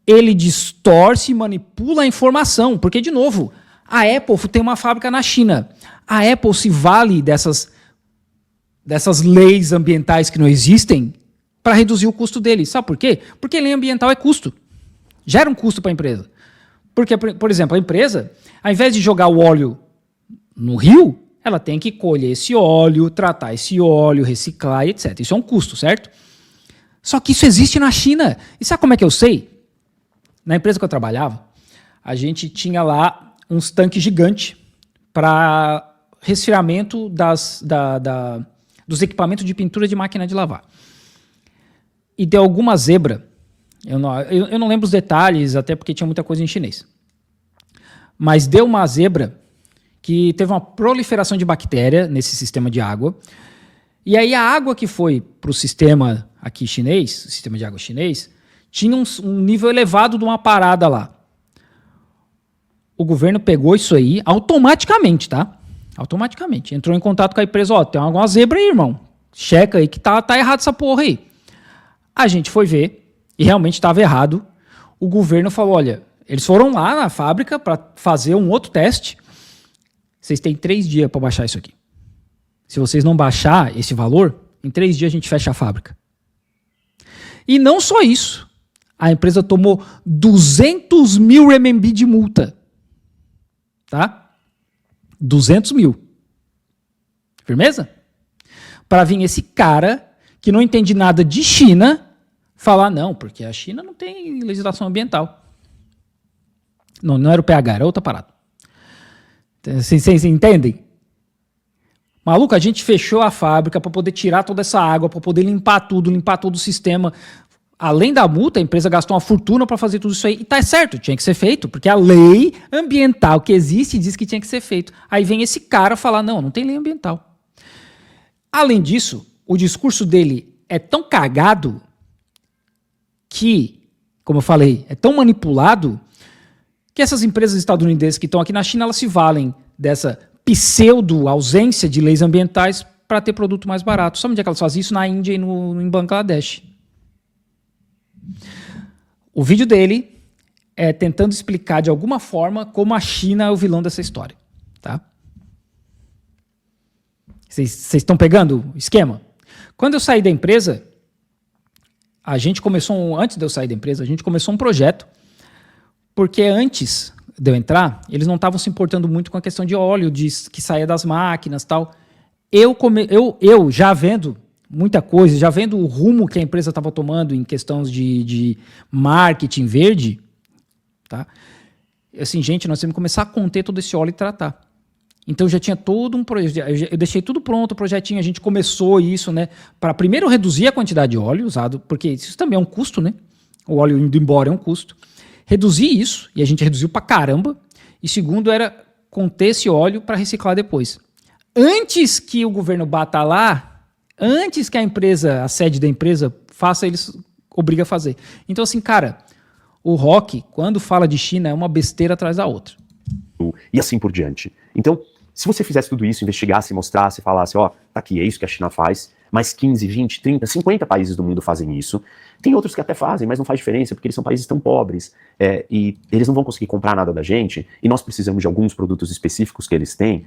ele distorce e manipula a informação. Porque, de novo, a Apple tem uma fábrica na China. A Apple se vale dessas leis ambientais que não existem para reduzir o custo dele. Sabe por quê? Porque lei ambiental é custo. Gera um custo para a empresa. Porque, por exemplo, a empresa, ao invés de jogar o óleo no rio, ela tem que colher esse óleo, tratar esse óleo, reciclar, etc. Isso é um custo, certo? Só que isso existe na China. E sabe como é que eu sei? Na empresa que eu trabalhava, a gente tinha lá uns tanques gigantes para resfriamento dos equipamentos de pintura de máquina de lavar. E deu alguma zebra, eu não lembro os detalhes, até porque tinha muita coisa em chinês, mas deu uma zebra que teve uma proliferação de bactéria nesse sistema de água, e aí a água que foi para o sistema aqui chinês, o sistema de água chinês, tinha um nível elevado de uma parada lá. O governo pegou isso aí automaticamente, tá? Automaticamente. Entrou em contato com a empresa, ó, tem alguma zebra aí, irmão. Checa aí que tá errado essa porra aí. A gente foi ver e realmente estava errado. O governo falou, olha, eles foram lá na fábrica para fazer um outro teste. Vocês têm 3 dias para baixar isso aqui. Se vocês não baixar esse valor, em 3 dias a gente fecha a fábrica. E não só isso. A empresa tomou 200 mil RMB de multa. Tá? 200 mil. Firmeza? Para vir esse cara que não entende nada de China falar, não, porque a China não tem legislação ambiental. Não era o pH, era outra parada. Vocês entendem? Maluco, a gente fechou a fábrica para poder tirar toda essa água, para poder limpar tudo, limpar todo o sistema. Além da multa, a empresa gastou uma fortuna para fazer tudo isso aí. E tá certo, tinha que ser feito, porque a lei ambiental que existe diz que tinha que ser feito. Aí vem esse cara falar, não tem lei ambiental. Além disso, o discurso dele é tão cagado que, como eu falei, é tão manipulado que essas empresas estadunidenses que estão aqui na China, elas se valem dessa pseudo-ausência de leis ambientais para ter produto mais barato. Sabe onde é que elas fazem isso? Na Índia e em Bangladesh. O vídeo dele é tentando explicar de alguma forma como a China é o vilão dessa história. Tá? Vocês estão pegando o esquema? Quando eu saí da empresa, antes de eu sair da empresa, a gente começou um projeto, porque antes de eu entrar, eles não estavam se importando muito com a questão de óleo, que saía das máquinas e tal. Eu já vendo muita coisa, já vendo o rumo que a empresa estava tomando em questões de marketing verde, tá? Assim, gente, nós temos que começar a conter todo esse óleo e tratar. Então já tinha todo um projeto, eu deixei tudo pronto, o projetinho, a gente começou isso, né, para primeiro reduzir a quantidade de óleo usado, porque isso também é um custo, né? O óleo indo embora é um custo. Reduzir isso, e a gente reduziu pra caramba, e segundo era conter esse óleo para reciclar depois. Antes que o governo bata lá, antes que a sede da empresa faça, eles obriga a fazer. Então assim, cara, o Rock, quando fala de China, é uma besteira atrás da outra. E assim por diante. Então, se você fizesse tudo isso, investigasse, mostrasse, falasse, ó, tá aqui, é isso que a China faz, mas 15, 20, 30, 50 países do mundo fazem isso. Tem outros que até fazem, mas não faz diferença, porque eles são países tão pobres, e eles não vão conseguir comprar nada da gente, e nós precisamos de alguns produtos específicos que eles têm,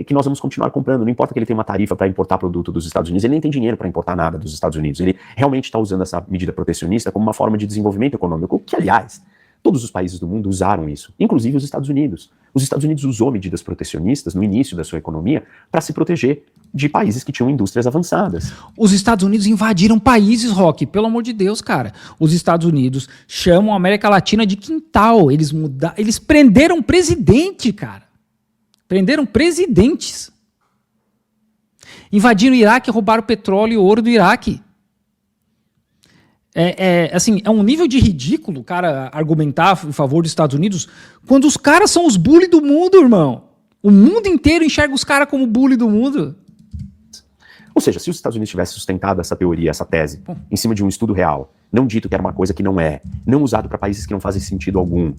que nós vamos continuar comprando. Não importa que ele tenha uma tarifa para importar produto dos Estados Unidos, ele nem tem dinheiro para importar nada dos Estados Unidos. Ele realmente está usando essa medida protecionista como uma forma de desenvolvimento econômico, que, aliás, todos os países do mundo usaram isso, inclusive os Estados Unidos. Os Estados Unidos usou medidas protecionistas no início da sua economia para se proteger de países que tinham indústrias avançadas. Os Estados Unidos invadiram países, Rock, pelo amor de Deus, cara. Os Estados Unidos chamam a América Latina de quintal. Eles prenderam presidente, cara. Prenderam presidentes. Invadiram o Iraque, roubaram petróleo e ouro do Iraque. Assim, é um nível de ridículo o cara argumentar em favor dos Estados Unidos quando os caras são os bullies do mundo, irmão. O mundo inteiro enxerga os caras como bully do mundo. Ou seja, se os Estados Unidos tivessem sustentado essa teoria, essa tese, em cima de um estudo real, não dito que era uma coisa que não é, não usado para países que não fazem sentido algum.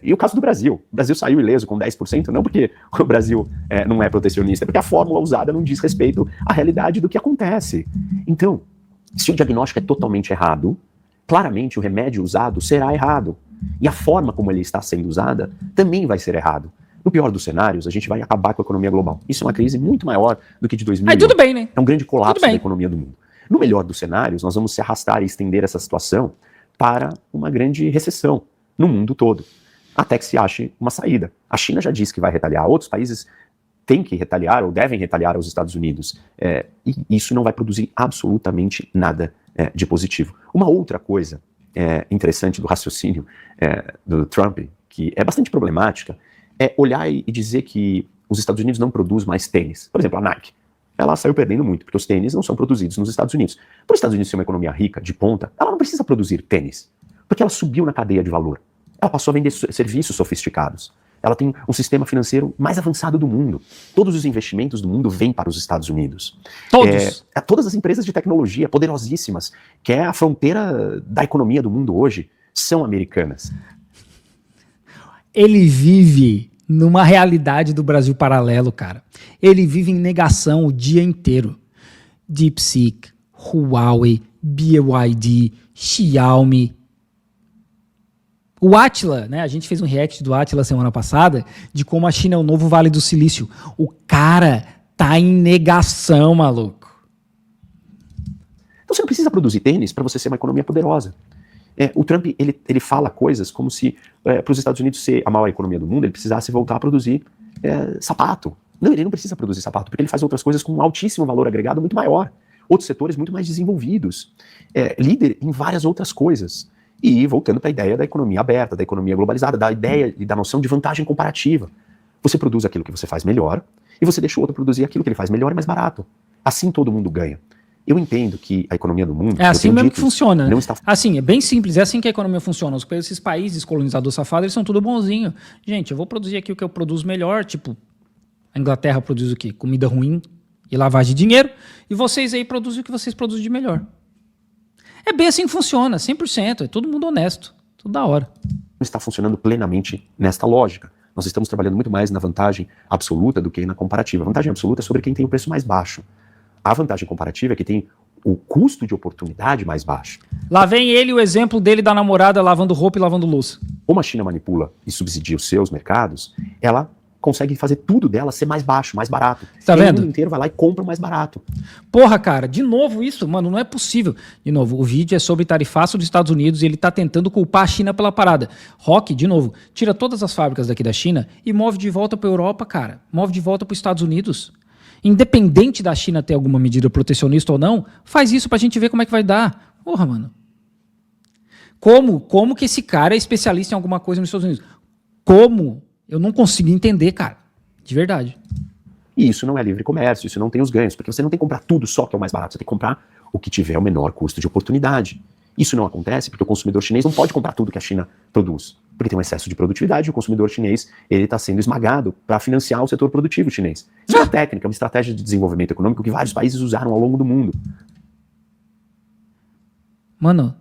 E o caso do Brasil. O Brasil saiu ileso com 10%, não porque o Brasil não é protecionista, é porque a fórmula usada não diz respeito à realidade do que acontece. Então, se o diagnóstico é totalmente errado, claramente o remédio usado será errado. E a forma como ele está sendo usada também vai ser errado. No pior dos cenários, a gente vai acabar com a economia global. Isso é uma crise muito maior do que de 2000. Aí tudo bem, né? É um grande colapso da economia do mundo. No melhor dos cenários, nós vamos se arrastar e estender essa situação para uma grande recessão no mundo todo, até que se ache uma saída. A China já disse que vai retaliar, outros países têm que retaliar ou devem retaliar aos Estados Unidos. E isso não vai produzir absolutamente nada de positivo. Uma outra coisa interessante do raciocínio do Trump, que é bastante problemática, é olhar e dizer que os Estados Unidos não produzem mais tênis. Por exemplo, a Nike. Ela saiu perdendo muito, porque os tênis não são produzidos nos Estados Unidos. Por os Estados Unidos ser uma economia rica, de ponta, ela não precisa produzir tênis, porque ela subiu na cadeia de valor. Ela passou a vender serviços sofisticados. Ela tem um sistema financeiro mais avançado do mundo. Todos os investimentos do mundo vêm para os Estados Unidos. Todos? Todas as empresas de tecnologia poderosíssimas, que é a fronteira da economia do mundo hoje, são americanas. Ele vive numa realidade do Brasil paralelo, cara. Ele vive em negação o dia inteiro. DeepSeek, Huawei, BYD, Xiaomi. O Átila, né? A gente fez um react do Átila semana passada de como a China é o novo Vale do Silício. O cara tá em negação, maluco. Então você não precisa produzir tênis para você ser uma economia poderosa. O Trump, ele fala coisas como se para os Estados Unidos ser a maior economia do mundo, ele precisasse voltar a produzir sapato. Não, ele não precisa produzir sapato, porque ele faz outras coisas com um altíssimo valor agregado muito maior. Outros setores muito mais desenvolvidos. Líder em várias outras coisas. E voltando para a ideia da economia aberta, da economia globalizada, da ideia e da noção de vantagem comparativa. Você produz aquilo que você faz melhor, e você deixa o outro produzir aquilo que ele faz melhor e mais barato. Assim todo mundo ganha. Eu entendo que a economia do mundo... É assim mesmo que funciona. Não está... Assim, é bem simples, é assim que a economia funciona. Esses países colonizadores safados, eles são tudo bonzinho. Gente, eu vou produzir aqui o que eu produzo melhor, tipo, a Inglaterra produz o quê? Comida ruim e lavagem de dinheiro, e vocês aí produzem o que vocês produzem de melhor. É bem assim que funciona, 100%, é todo mundo honesto, tudo da hora. Não está funcionando plenamente nesta lógica. Nós estamos trabalhando muito mais na vantagem absoluta do que na comparativa. A vantagem absoluta é sobre quem tem o preço mais baixo. A vantagem comparativa é que tem o custo de oportunidade mais baixo. Lá vem ele, o exemplo dele da namorada lavando roupa e lavando louça. Como a China manipula e subsidia os seus mercados, ela consegue fazer tudo dela ser mais baixo, mais barato. Tá vendo? O mundo inteiro vai lá e compra mais barato. Porra, cara, de novo isso, mano, não é possível. De novo, o vídeo é sobre tarifaço dos Estados Unidos e ele tá tentando culpar a China pela parada. Rock, de novo, tira todas as fábricas daqui da China e move de volta pra Europa, cara. Move de volta pros Estados Unidos. Independente da China ter alguma medida protecionista ou não, faz isso pra gente ver como é que vai dar. Porra, mano. Como que esse cara é especialista em alguma coisa nos Estados Unidos? Como? Eu não consigo entender, cara. De verdade. E isso não é livre comércio, isso não tem os ganhos, porque você não tem que comprar tudo só que é o mais barato, você tem que comprar o que tiver o menor custo de oportunidade. Isso não acontece porque o consumidor chinês não pode comprar tudo que a China produz, porque tem um excesso de produtividade e o consumidor chinês ele está sendo esmagado para financiar o setor produtivo chinês. Isso é uma técnica, uma estratégia de desenvolvimento econômico que vários países usaram ao longo do mundo. Mano,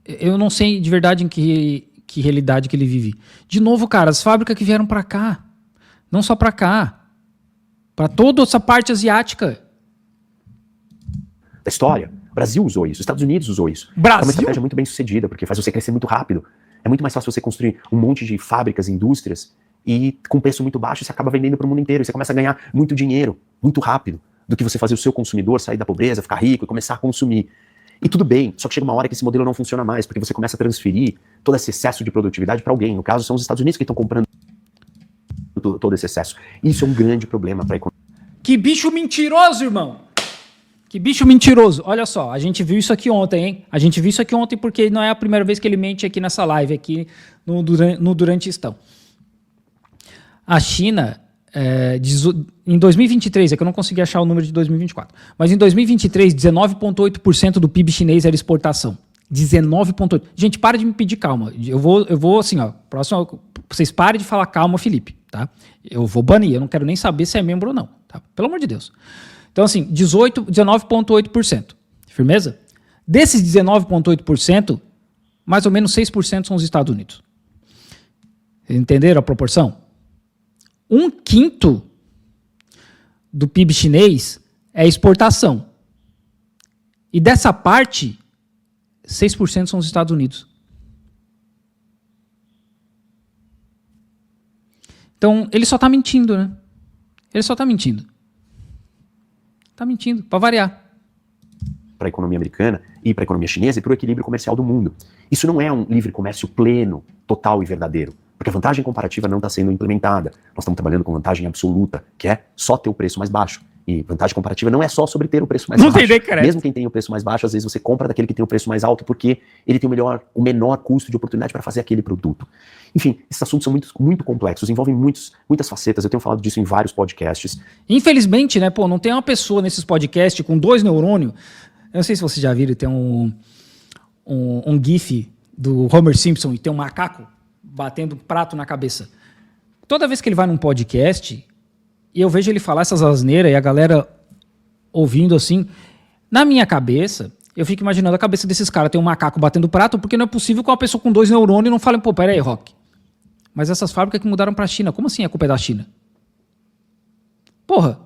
eu não sei de verdade em que realidade que ele vive. De novo, cara, as fábricas que vieram para cá, não só para cá, para toda essa parte asiática. da história. O Brasil usou isso, os Estados Unidos usou isso. Brasil? É uma estratégia muito bem sucedida, porque faz você crescer muito rápido. É muito mais fácil você construir um monte de fábricas, indústrias, e com preço muito baixo você acaba vendendo para o mundo inteiro. E você começa a ganhar muito dinheiro, muito rápido, do que você fazer o seu consumidor sair da pobreza, ficar rico e começar a consumir. E tudo bem, só que chega uma hora que esse modelo não funciona mais, porque você começa a transferir todo esse excesso de produtividade para alguém. No caso, são os Estados Unidos que estão comprando todo esse excesso. Isso é um grande problema para a economia. Que bicho mentiroso, irmão! Que bicho mentiroso. Olha só, a gente viu isso aqui ontem, hein? A gente viu isso aqui ontem porque não é a primeira vez que ele mente aqui nessa live, aqui no Durante Estão. A China, em 2023, é que eu não consegui achar o número de 2024, mas em 2023, 19,8% do PIB chinês era exportação. 19,8%. Gente, para de me pedir calma. Eu vou assim, ó, próximo, vocês parem de falar calma, Felipe, tá? Eu vou banir, eu não quero nem saber se é membro ou não, tá? Pelo amor de Deus. Então, assim, 19,8%. Firmeza? Desses 19,8%, mais ou menos 6% são os Estados Unidos. Entenderam a proporção? 1/5 do PIB chinês é exportação. E dessa parte, 6% são os Estados Unidos. Então, ele só está mentindo, né? Ele só está mentindo. Está mentindo, para variar. Para a economia americana e para a economia chinesa e para o equilíbrio comercial do mundo. Isso não é um livre comércio pleno, total e verdadeiro. Porque a vantagem comparativa não está sendo implementada. Nós estamos trabalhando com vantagem absoluta, que é só ter o preço mais baixo. E vantagem comparativa não é só sobre ter o preço mais baixo. Mesmo quem tem o preço mais baixo, às vezes você compra daquele que tem o preço mais alto porque ele tem o menor custo de oportunidade para fazer aquele produto. Enfim, esses assuntos são muito complexos, envolvem muitas facetas. Eu tenho falado disso em vários podcasts. Infelizmente, né, não tem uma pessoa nesses podcasts com 2 neurônios. Eu não sei se vocês já viram, tem um gif do Homer Simpson e tem um macaco batendo um prato na cabeça. Toda vez que ele vai num podcast e eu vejo ele falar essas asneiras e a galera ouvindo assim, na minha cabeça, eu fico imaginando a cabeça desses caras, tem um macaco batendo prato, porque não é possível que uma pessoa com 2 neurônios não fale, pô, pera aí, Rock, mas essas fábricas que mudaram pra China, como assim a culpa é da China? Porra!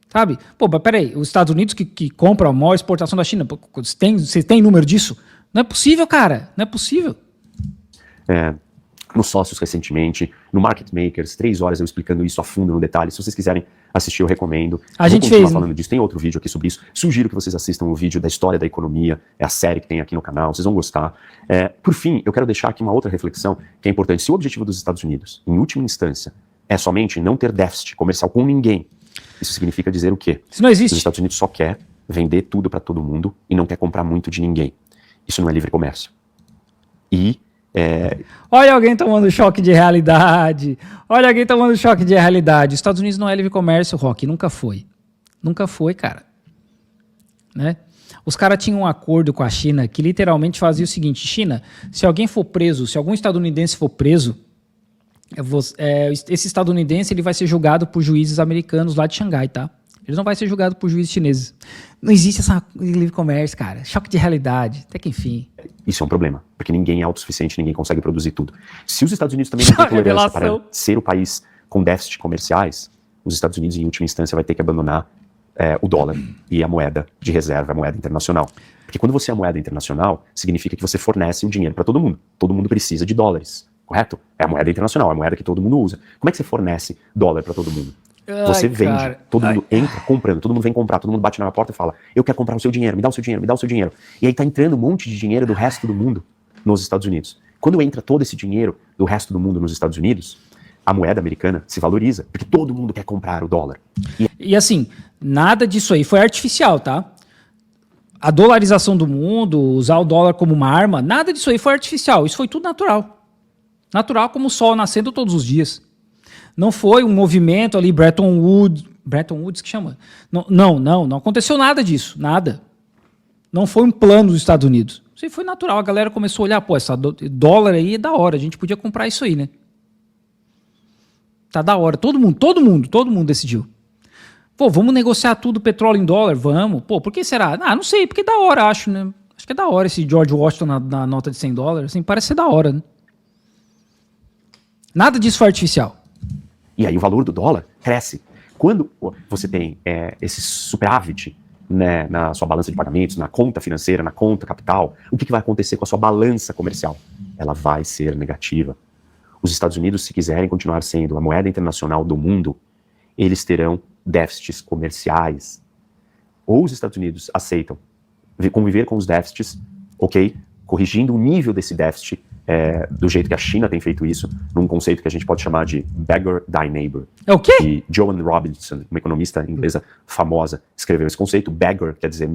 Sabe? Pô, mas peraí, os Estados Unidos que compram a maior exportação da China, você tem número disso? Não é possível, cara, não é possível. Nos Sócios recentemente, no Market Makers, 3 horas eu explicando isso a fundo, no detalhe. Se vocês quiserem assistir, eu recomendo. A gente fez falando disso. Tem outro vídeo aqui sobre isso. Sugiro que vocês assistam o vídeo da história da economia. É a série que tem aqui no canal. Vocês vão gostar. Por fim, eu quero deixar aqui uma outra reflexão que é importante. Se o objetivo dos Estados Unidos, em última instância, é somente não ter déficit comercial com ninguém, isso significa dizer o quê? Isso não existe. Os Estados Unidos só quer vender tudo para todo mundo e não quer comprar muito de ninguém. Isso não é livre comércio. Olha alguém tomando choque de realidade. Olha alguém tomando choque de realidade. Os Estados Unidos não é livre comércio, Rock. Nunca foi. Nunca foi, cara. Né? Os caras tinham um acordo com a China que literalmente fazia o seguinte: China, se alguém for preso, se algum estadunidense for preso, esse estadunidense ele vai ser julgado por juízes americanos lá de Xangai, tá? Ele não vai ser julgado por juízes chineses. Não existe essa livre comércio, cara. Choque de realidade. Até que enfim. Isso é um problema, porque ninguém é autossuficiente, ninguém consegue produzir tudo. Se os Estados Unidos também não têm tolerância para ser o país com déficit comerciais, os Estados Unidos, em última instância, vai ter que abandonar o dólar e a moeda de reserva, a moeda internacional. Porque quando você é a moeda internacional, significa que você fornece o dinheiro para todo mundo. Todo mundo precisa de dólares, correto? É a moeda internacional, é a moeda que todo mundo usa. Como é que você fornece dólar para todo mundo? Você vende, todo mundo entra comprando, todo mundo vem comprar, todo mundo bate na porta e fala: eu quero comprar o seu dinheiro, me dá o seu dinheiro, me dá o seu dinheiro. E aí tá entrando um monte de dinheiro do resto do mundo nos Estados Unidos. Quando entra todo esse dinheiro do resto do mundo nos Estados Unidos, a moeda americana se valoriza, porque todo mundo quer comprar o dólar. E assim, nada disso aí foi artificial, tá? A dolarização do mundo, usar o dólar como uma arma, nada disso aí foi artificial. Isso foi tudo natural. Natural como o sol nascendo todos os dias. Não foi um movimento ali, Bretton Woods que chama? Não aconteceu nada disso, nada. Não foi um plano dos Estados Unidos. Isso aí foi natural, a galera começou a olhar, pô, essa dólar aí é da hora, a gente podia comprar isso aí, né? Tá da hora, todo mundo decidiu. Pô, vamos negociar tudo petróleo em dólar? Vamos. Pô, por que será? Não sei, porque é da hora, acho, né? Acho que é da hora esse George Washington na nota de $100, assim, parece ser da hora, né? Nada disso foi artificial. E aí o valor do dólar cresce. Quando você tem esse superávit né, na sua balança de pagamentos, na conta financeira, na conta capital, o que vai acontecer com a sua balança comercial? Ela vai ser negativa. Os Estados Unidos, se quiserem continuar sendo a moeda internacional do mundo, eles terão déficits comerciais. Ou os Estados Unidos aceitam conviver com os déficits, ok? Corrigindo o nível desse déficit, do jeito que a China tem feito isso, num conceito que a gente pode chamar de beggar thy neighbor. É o quê? E Joan Robinson, uma economista inglesa famosa, escreveu esse conceito. Beggar quer dizer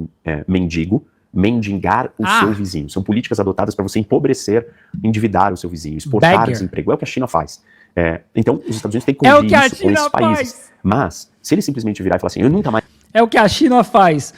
mendigo, mendigar o seu vizinho. São políticas adotadas para você empobrecer, endividar o seu vizinho, exportar desemprego. É o que a China faz. Então, os Estados Unidos têm que corrigir isso com esses países. Mas, se ele simplesmente virar e falar assim, eu nunca mais... É o que a China faz.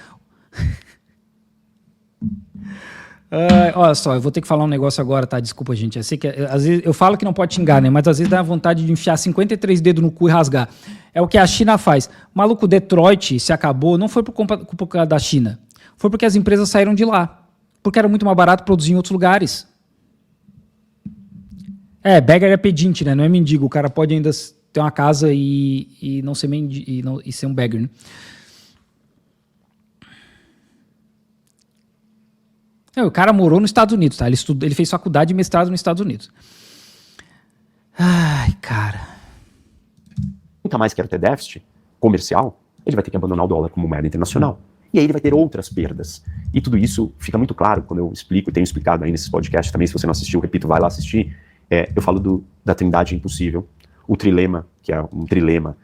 Olha só, eu vou ter que falar um negócio agora, tá? Desculpa, gente. Eu sei que às vezes eu falo que não pode xingar, né? Mas às vezes dá vontade de enfiar 53 dedos no cu e rasgar. É o que a China faz. Maluco, Detroit se acabou, não foi por culpa da China. Foi porque as empresas saíram de lá. Porque era muito mais barato produzir em outros lugares. Beggar é pedinte, né? Não é mendigo. O cara pode ainda ter uma casa e não ser mendigo, e ser um beggar, né? O cara morou nos Estados Unidos, tá? Ele fez faculdade e mestrado nos Estados Unidos. Ai, cara. Nunca mais quero ter déficit comercial, ele vai ter que abandonar o dólar como moeda internacional. E aí ele vai ter outras perdas. E tudo isso fica muito claro quando eu explico, e tenho explicado aí nesses podcasts também, se você não assistiu, repito, vai lá assistir. Eu falo da trindade impossível, o trilema, que é um trilema,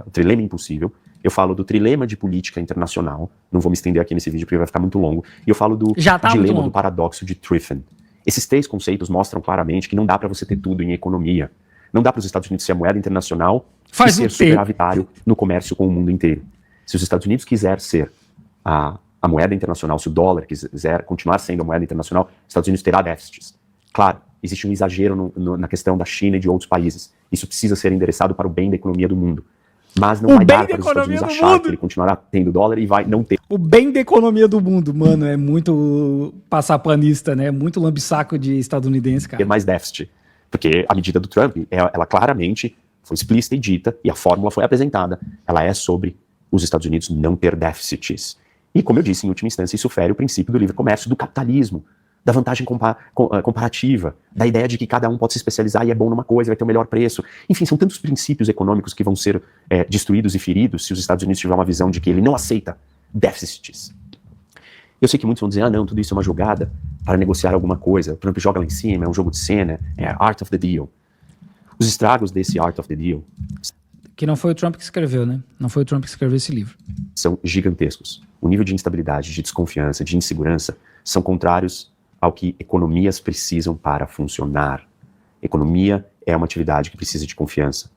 o trilema impossível. Eu falo do trilema de política internacional, não vou me estender aqui nesse vídeo porque vai ficar muito longo, e eu falo do dilema do paradoxo de Triffin. Esses três conceitos mostram claramente que não dá para você ter tudo em economia. Não dá para os Estados Unidos ser a moeda internacional e ser superavitário no comércio com o mundo inteiro. Se os Estados Unidos quiser ser a moeda internacional, se o dólar quiser continuar sendo a moeda internacional, os Estados Unidos terá déficits. Claro, existe um exagero na questão da China e de outros países. Isso precisa ser endereçado para o bem da economia do mundo. Mas não vai dar para os Estados Unidos achar que ele continuará tendo dólar e vai não ter. O bem da economia do mundo, mano, é muito passapanista, né? Muito lambisaco de estadunidense, cara. Ter mais déficit. Porque a medida do Trump, ela claramente foi explícita e dita, e a fórmula foi apresentada. Ela é sobre os Estados Unidos não ter déficits. E, como eu disse, em última instância, isso fere o princípio do livre comércio, do capitalismo, da vantagem comparativa, da ideia de que cada um pode se especializar e é bom numa coisa, vai ter o melhor preço. Enfim, são tantos princípios econômicos que vão ser destruídos e feridos se os Estados Unidos tiverem uma visão de que ele não aceita déficits. Eu sei que muitos vão dizer, não, tudo isso é uma jogada para negociar alguma coisa. O Trump joga lá em cima, é um jogo de cena, é art of the deal. Os estragos desse art of the deal... Que não foi o Trump que escreveu, né? Não foi o Trump que escreveu esse livro. São gigantescos. O nível de instabilidade, de desconfiança, de insegurança são contrários ao que economias precisam para funcionar. Economia é uma atividade que precisa de confiança.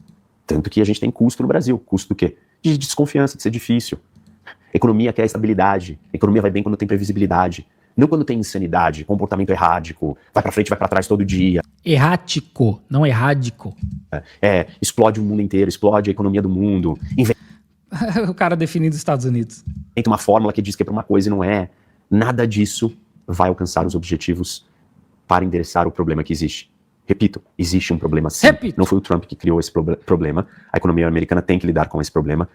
Tanto que a gente tem custo no Brasil. Custo do quê? De desconfiança, de ser difícil. Economia quer estabilidade. Economia vai bem quando tem previsibilidade. Não quando tem insanidade, comportamento errático, vai pra frente, vai pra trás todo dia. Errático, não errádico. Explode o mundo inteiro, explode a economia do mundo. O cara definindo os Estados Unidos. Inventa uma fórmula que diz que é pra uma coisa e não é. Nada disso vai alcançar os objetivos para endereçar o problema que existe. Repito, existe um problema sim. Não foi o Trump que criou esse problema. A economia americana tem que lidar com esse problema.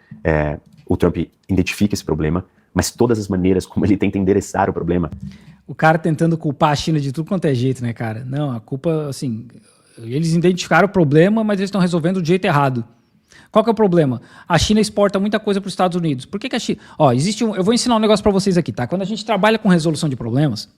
O Trump identifica esse problema, mas todas as maneiras como ele tenta endereçar o problema... O cara tentando culpar a China de tudo quanto é jeito, né, cara? Não, a culpa, assim... Eles identificaram o problema, mas eles estão resolvendo do jeito errado. Qual que é o problema? A China exporta muita coisa para os Estados Unidos. Por que a China... eu vou ensinar um negócio para vocês aqui, tá? Quando a gente trabalha com resolução de problemas,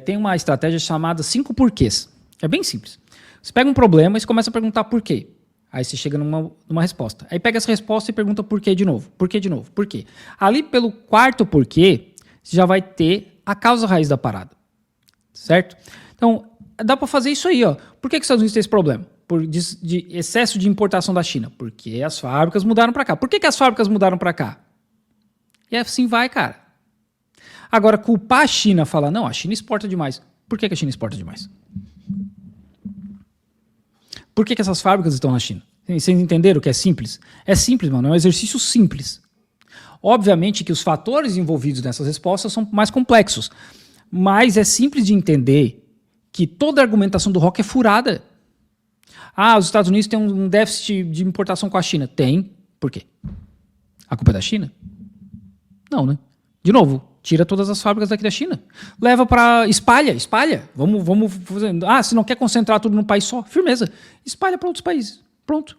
tem uma estratégia chamada 5 porquês. É bem simples. Você pega um problema e você começa a perguntar por quê. Aí você chega numa resposta. Aí pega essa resposta e pergunta por quê de novo. Por quê de novo? Por quê? Ali pelo quarto porquê, você já vai ter a causa raiz da parada. Certo? Então, dá para fazer isso aí, ó. Por que os Estados Unidos têm esse problema? De excesso de importação da China. Porque as fábricas mudaram para cá. Por que as fábricas mudaram para cá? E assim vai, cara. Agora, culpar a China, falar, não, a China exporta demais. Por que a China exporta demais? Por que essas fábricas estão na China? Vocês entenderam que é simples? É simples, mano. É um exercício simples. Obviamente que os fatores envolvidos nessas respostas são mais complexos. Mas é simples de entender que toda a argumentação do Rock é furada. Os Estados Unidos têm um déficit de importação com a China. Tem. Por quê? A culpa é da China? Não, né? De novo, tira todas as fábricas daqui da China. Leva para... Espalha. Vamos fazer... se não quer concentrar tudo num país só, firmeza. Espalha para outros países. Pronto.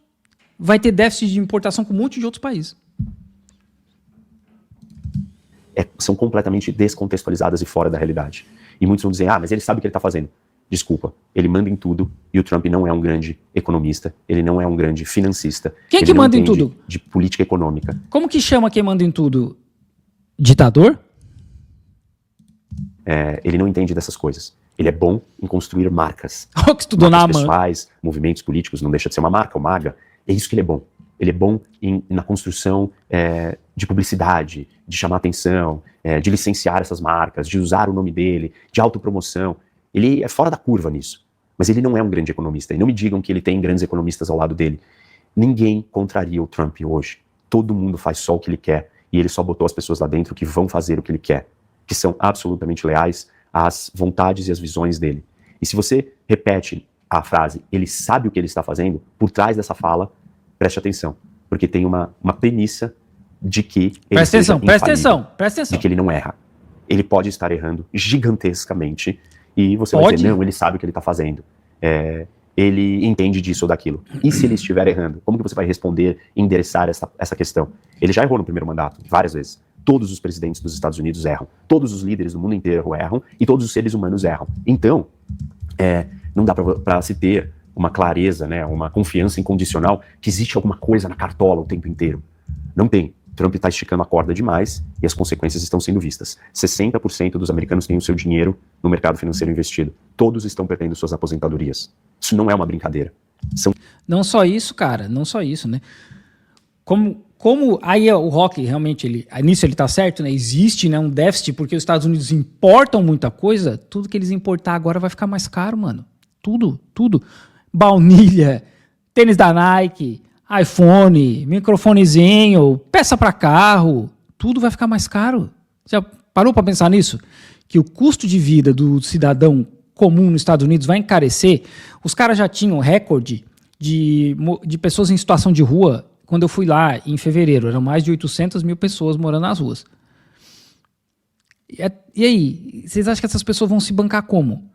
Vai ter déficit de importação com um monte de outros países. São completamente descontextualizadas e fora da realidade. E muitos vão dizer, mas ele sabe o que ele está fazendo. Desculpa, ele manda em tudo e o Trump não é um grande economista, ele não é um grande financista. Quem que manda em tudo? De política econômica. Como que chama quem manda em tudo? Ditador? Ele não entende dessas coisas. Ele é bom em construir marcas. Que estudou marcas pessoais, movimentos políticos, não deixa de ser uma marca, o MAGA. É isso que ele é bom. Ele é bom na construção de publicidade, de chamar atenção, de licenciar essas marcas, de usar o nome dele, de autopromoção. Ele é fora da curva nisso. Mas ele não é um grande economista. E não me digam que ele tem grandes economistas ao lado dele. Ninguém contraria o Trump hoje. Todo mundo faz só o que ele quer. E ele só botou as pessoas lá dentro que vão fazer o que ele quer. Que são absolutamente leais às vontades e às visões dele. E se você repete a frase, ele sabe o que ele está fazendo, por trás dessa fala, preste atenção. Porque tem uma premissa de que ele presta atenção. De que ele não erra. Ele pode estar errando gigantescamente. E você vai dizer, não, ele sabe o que ele está fazendo. Ele entende disso ou daquilo. E se ele estiver errando, como que você vai responder e endereçar essa questão? Ele já errou no primeiro mandato, várias vezes. Todos os presidentes dos Estados Unidos erram. Todos os líderes do mundo inteiro erram. E todos os seres humanos erram. Então, não dá para se ter uma clareza, né, uma confiança incondicional que existe alguma coisa na cartola o tempo inteiro. Não tem. Trump está esticando a corda demais e as consequências estão sendo vistas. 60% dos americanos têm o seu dinheiro no mercado financeiro investido. Todos estão perdendo suas aposentadorias. Isso não é uma brincadeira. Não só isso, cara. Não só isso, né? Como aí o Rock realmente, nisso ele está certo, né? Existe, né, um déficit porque os Estados Unidos importam muita coisa. Tudo que eles importar agora vai ficar mais caro, mano. Tudo. Baunilha, tênis da Nike, iPhone, microfonezinho, peça para carro, tudo vai ficar mais caro. Já parou para pensar nisso? Que o custo de vida do cidadão comum nos Estados Unidos vai encarecer. Os caras já tinham recorde de pessoas em situação de rua quando eu fui lá em fevereiro. Eram mais de 800 mil pessoas morando nas ruas. E aí, vocês acham que essas pessoas vão se bancar como?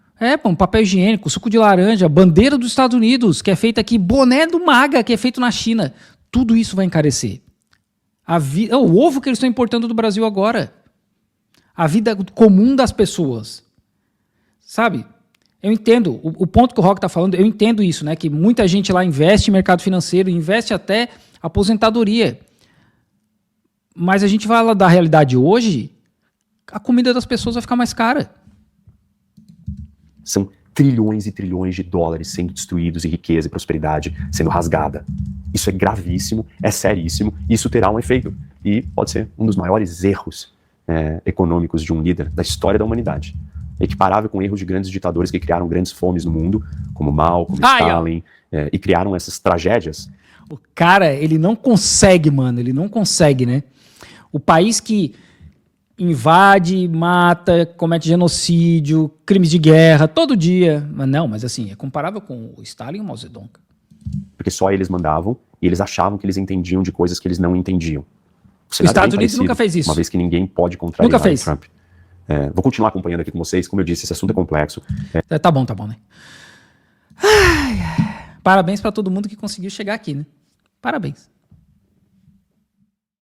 Papel higiênico, suco de laranja, bandeira dos Estados Unidos, que é feita aqui, boné do MAGA, que é feito na China. Tudo isso vai encarecer. O ovo que eles estão importando do Brasil agora. A vida comum das pessoas. Sabe? Eu entendo, o ponto que o Rock está falando, eu entendo isso, né? Que muita gente lá investe em mercado financeiro, investe até aposentadoria. Mas a gente vai lá da realidade hoje, a comida das pessoas vai ficar mais cara. São trilhões e trilhões de dólares sendo destruídos e riqueza e prosperidade sendo rasgada. Isso é gravíssimo, é seríssimo, e isso terá um efeito. E pode ser um dos maiores erros econômicos de um líder da história da humanidade. Equiparável com erros de grandes ditadores que criaram grandes fomes no mundo, como Mao, como Stalin, e criaram essas tragédias. O cara, ele não consegue, mano, ele não consegue, né? O país que invade, mata, comete genocídio, crimes de guerra, todo dia. Mas assim, é comparável com o Stalin e o Mao Zedong. Porque só eles mandavam e eles achavam que eles entendiam de coisas que eles não entendiam. Os Estados Unidos nunca fez isso. Uma vez que ninguém pode contrariar nunca fez. o Trump. Vou continuar acompanhando aqui com vocês. Como eu disse, esse assunto é complexo. Tá bom, né? Parabéns para todo mundo que conseguiu chegar aqui, né? Parabéns.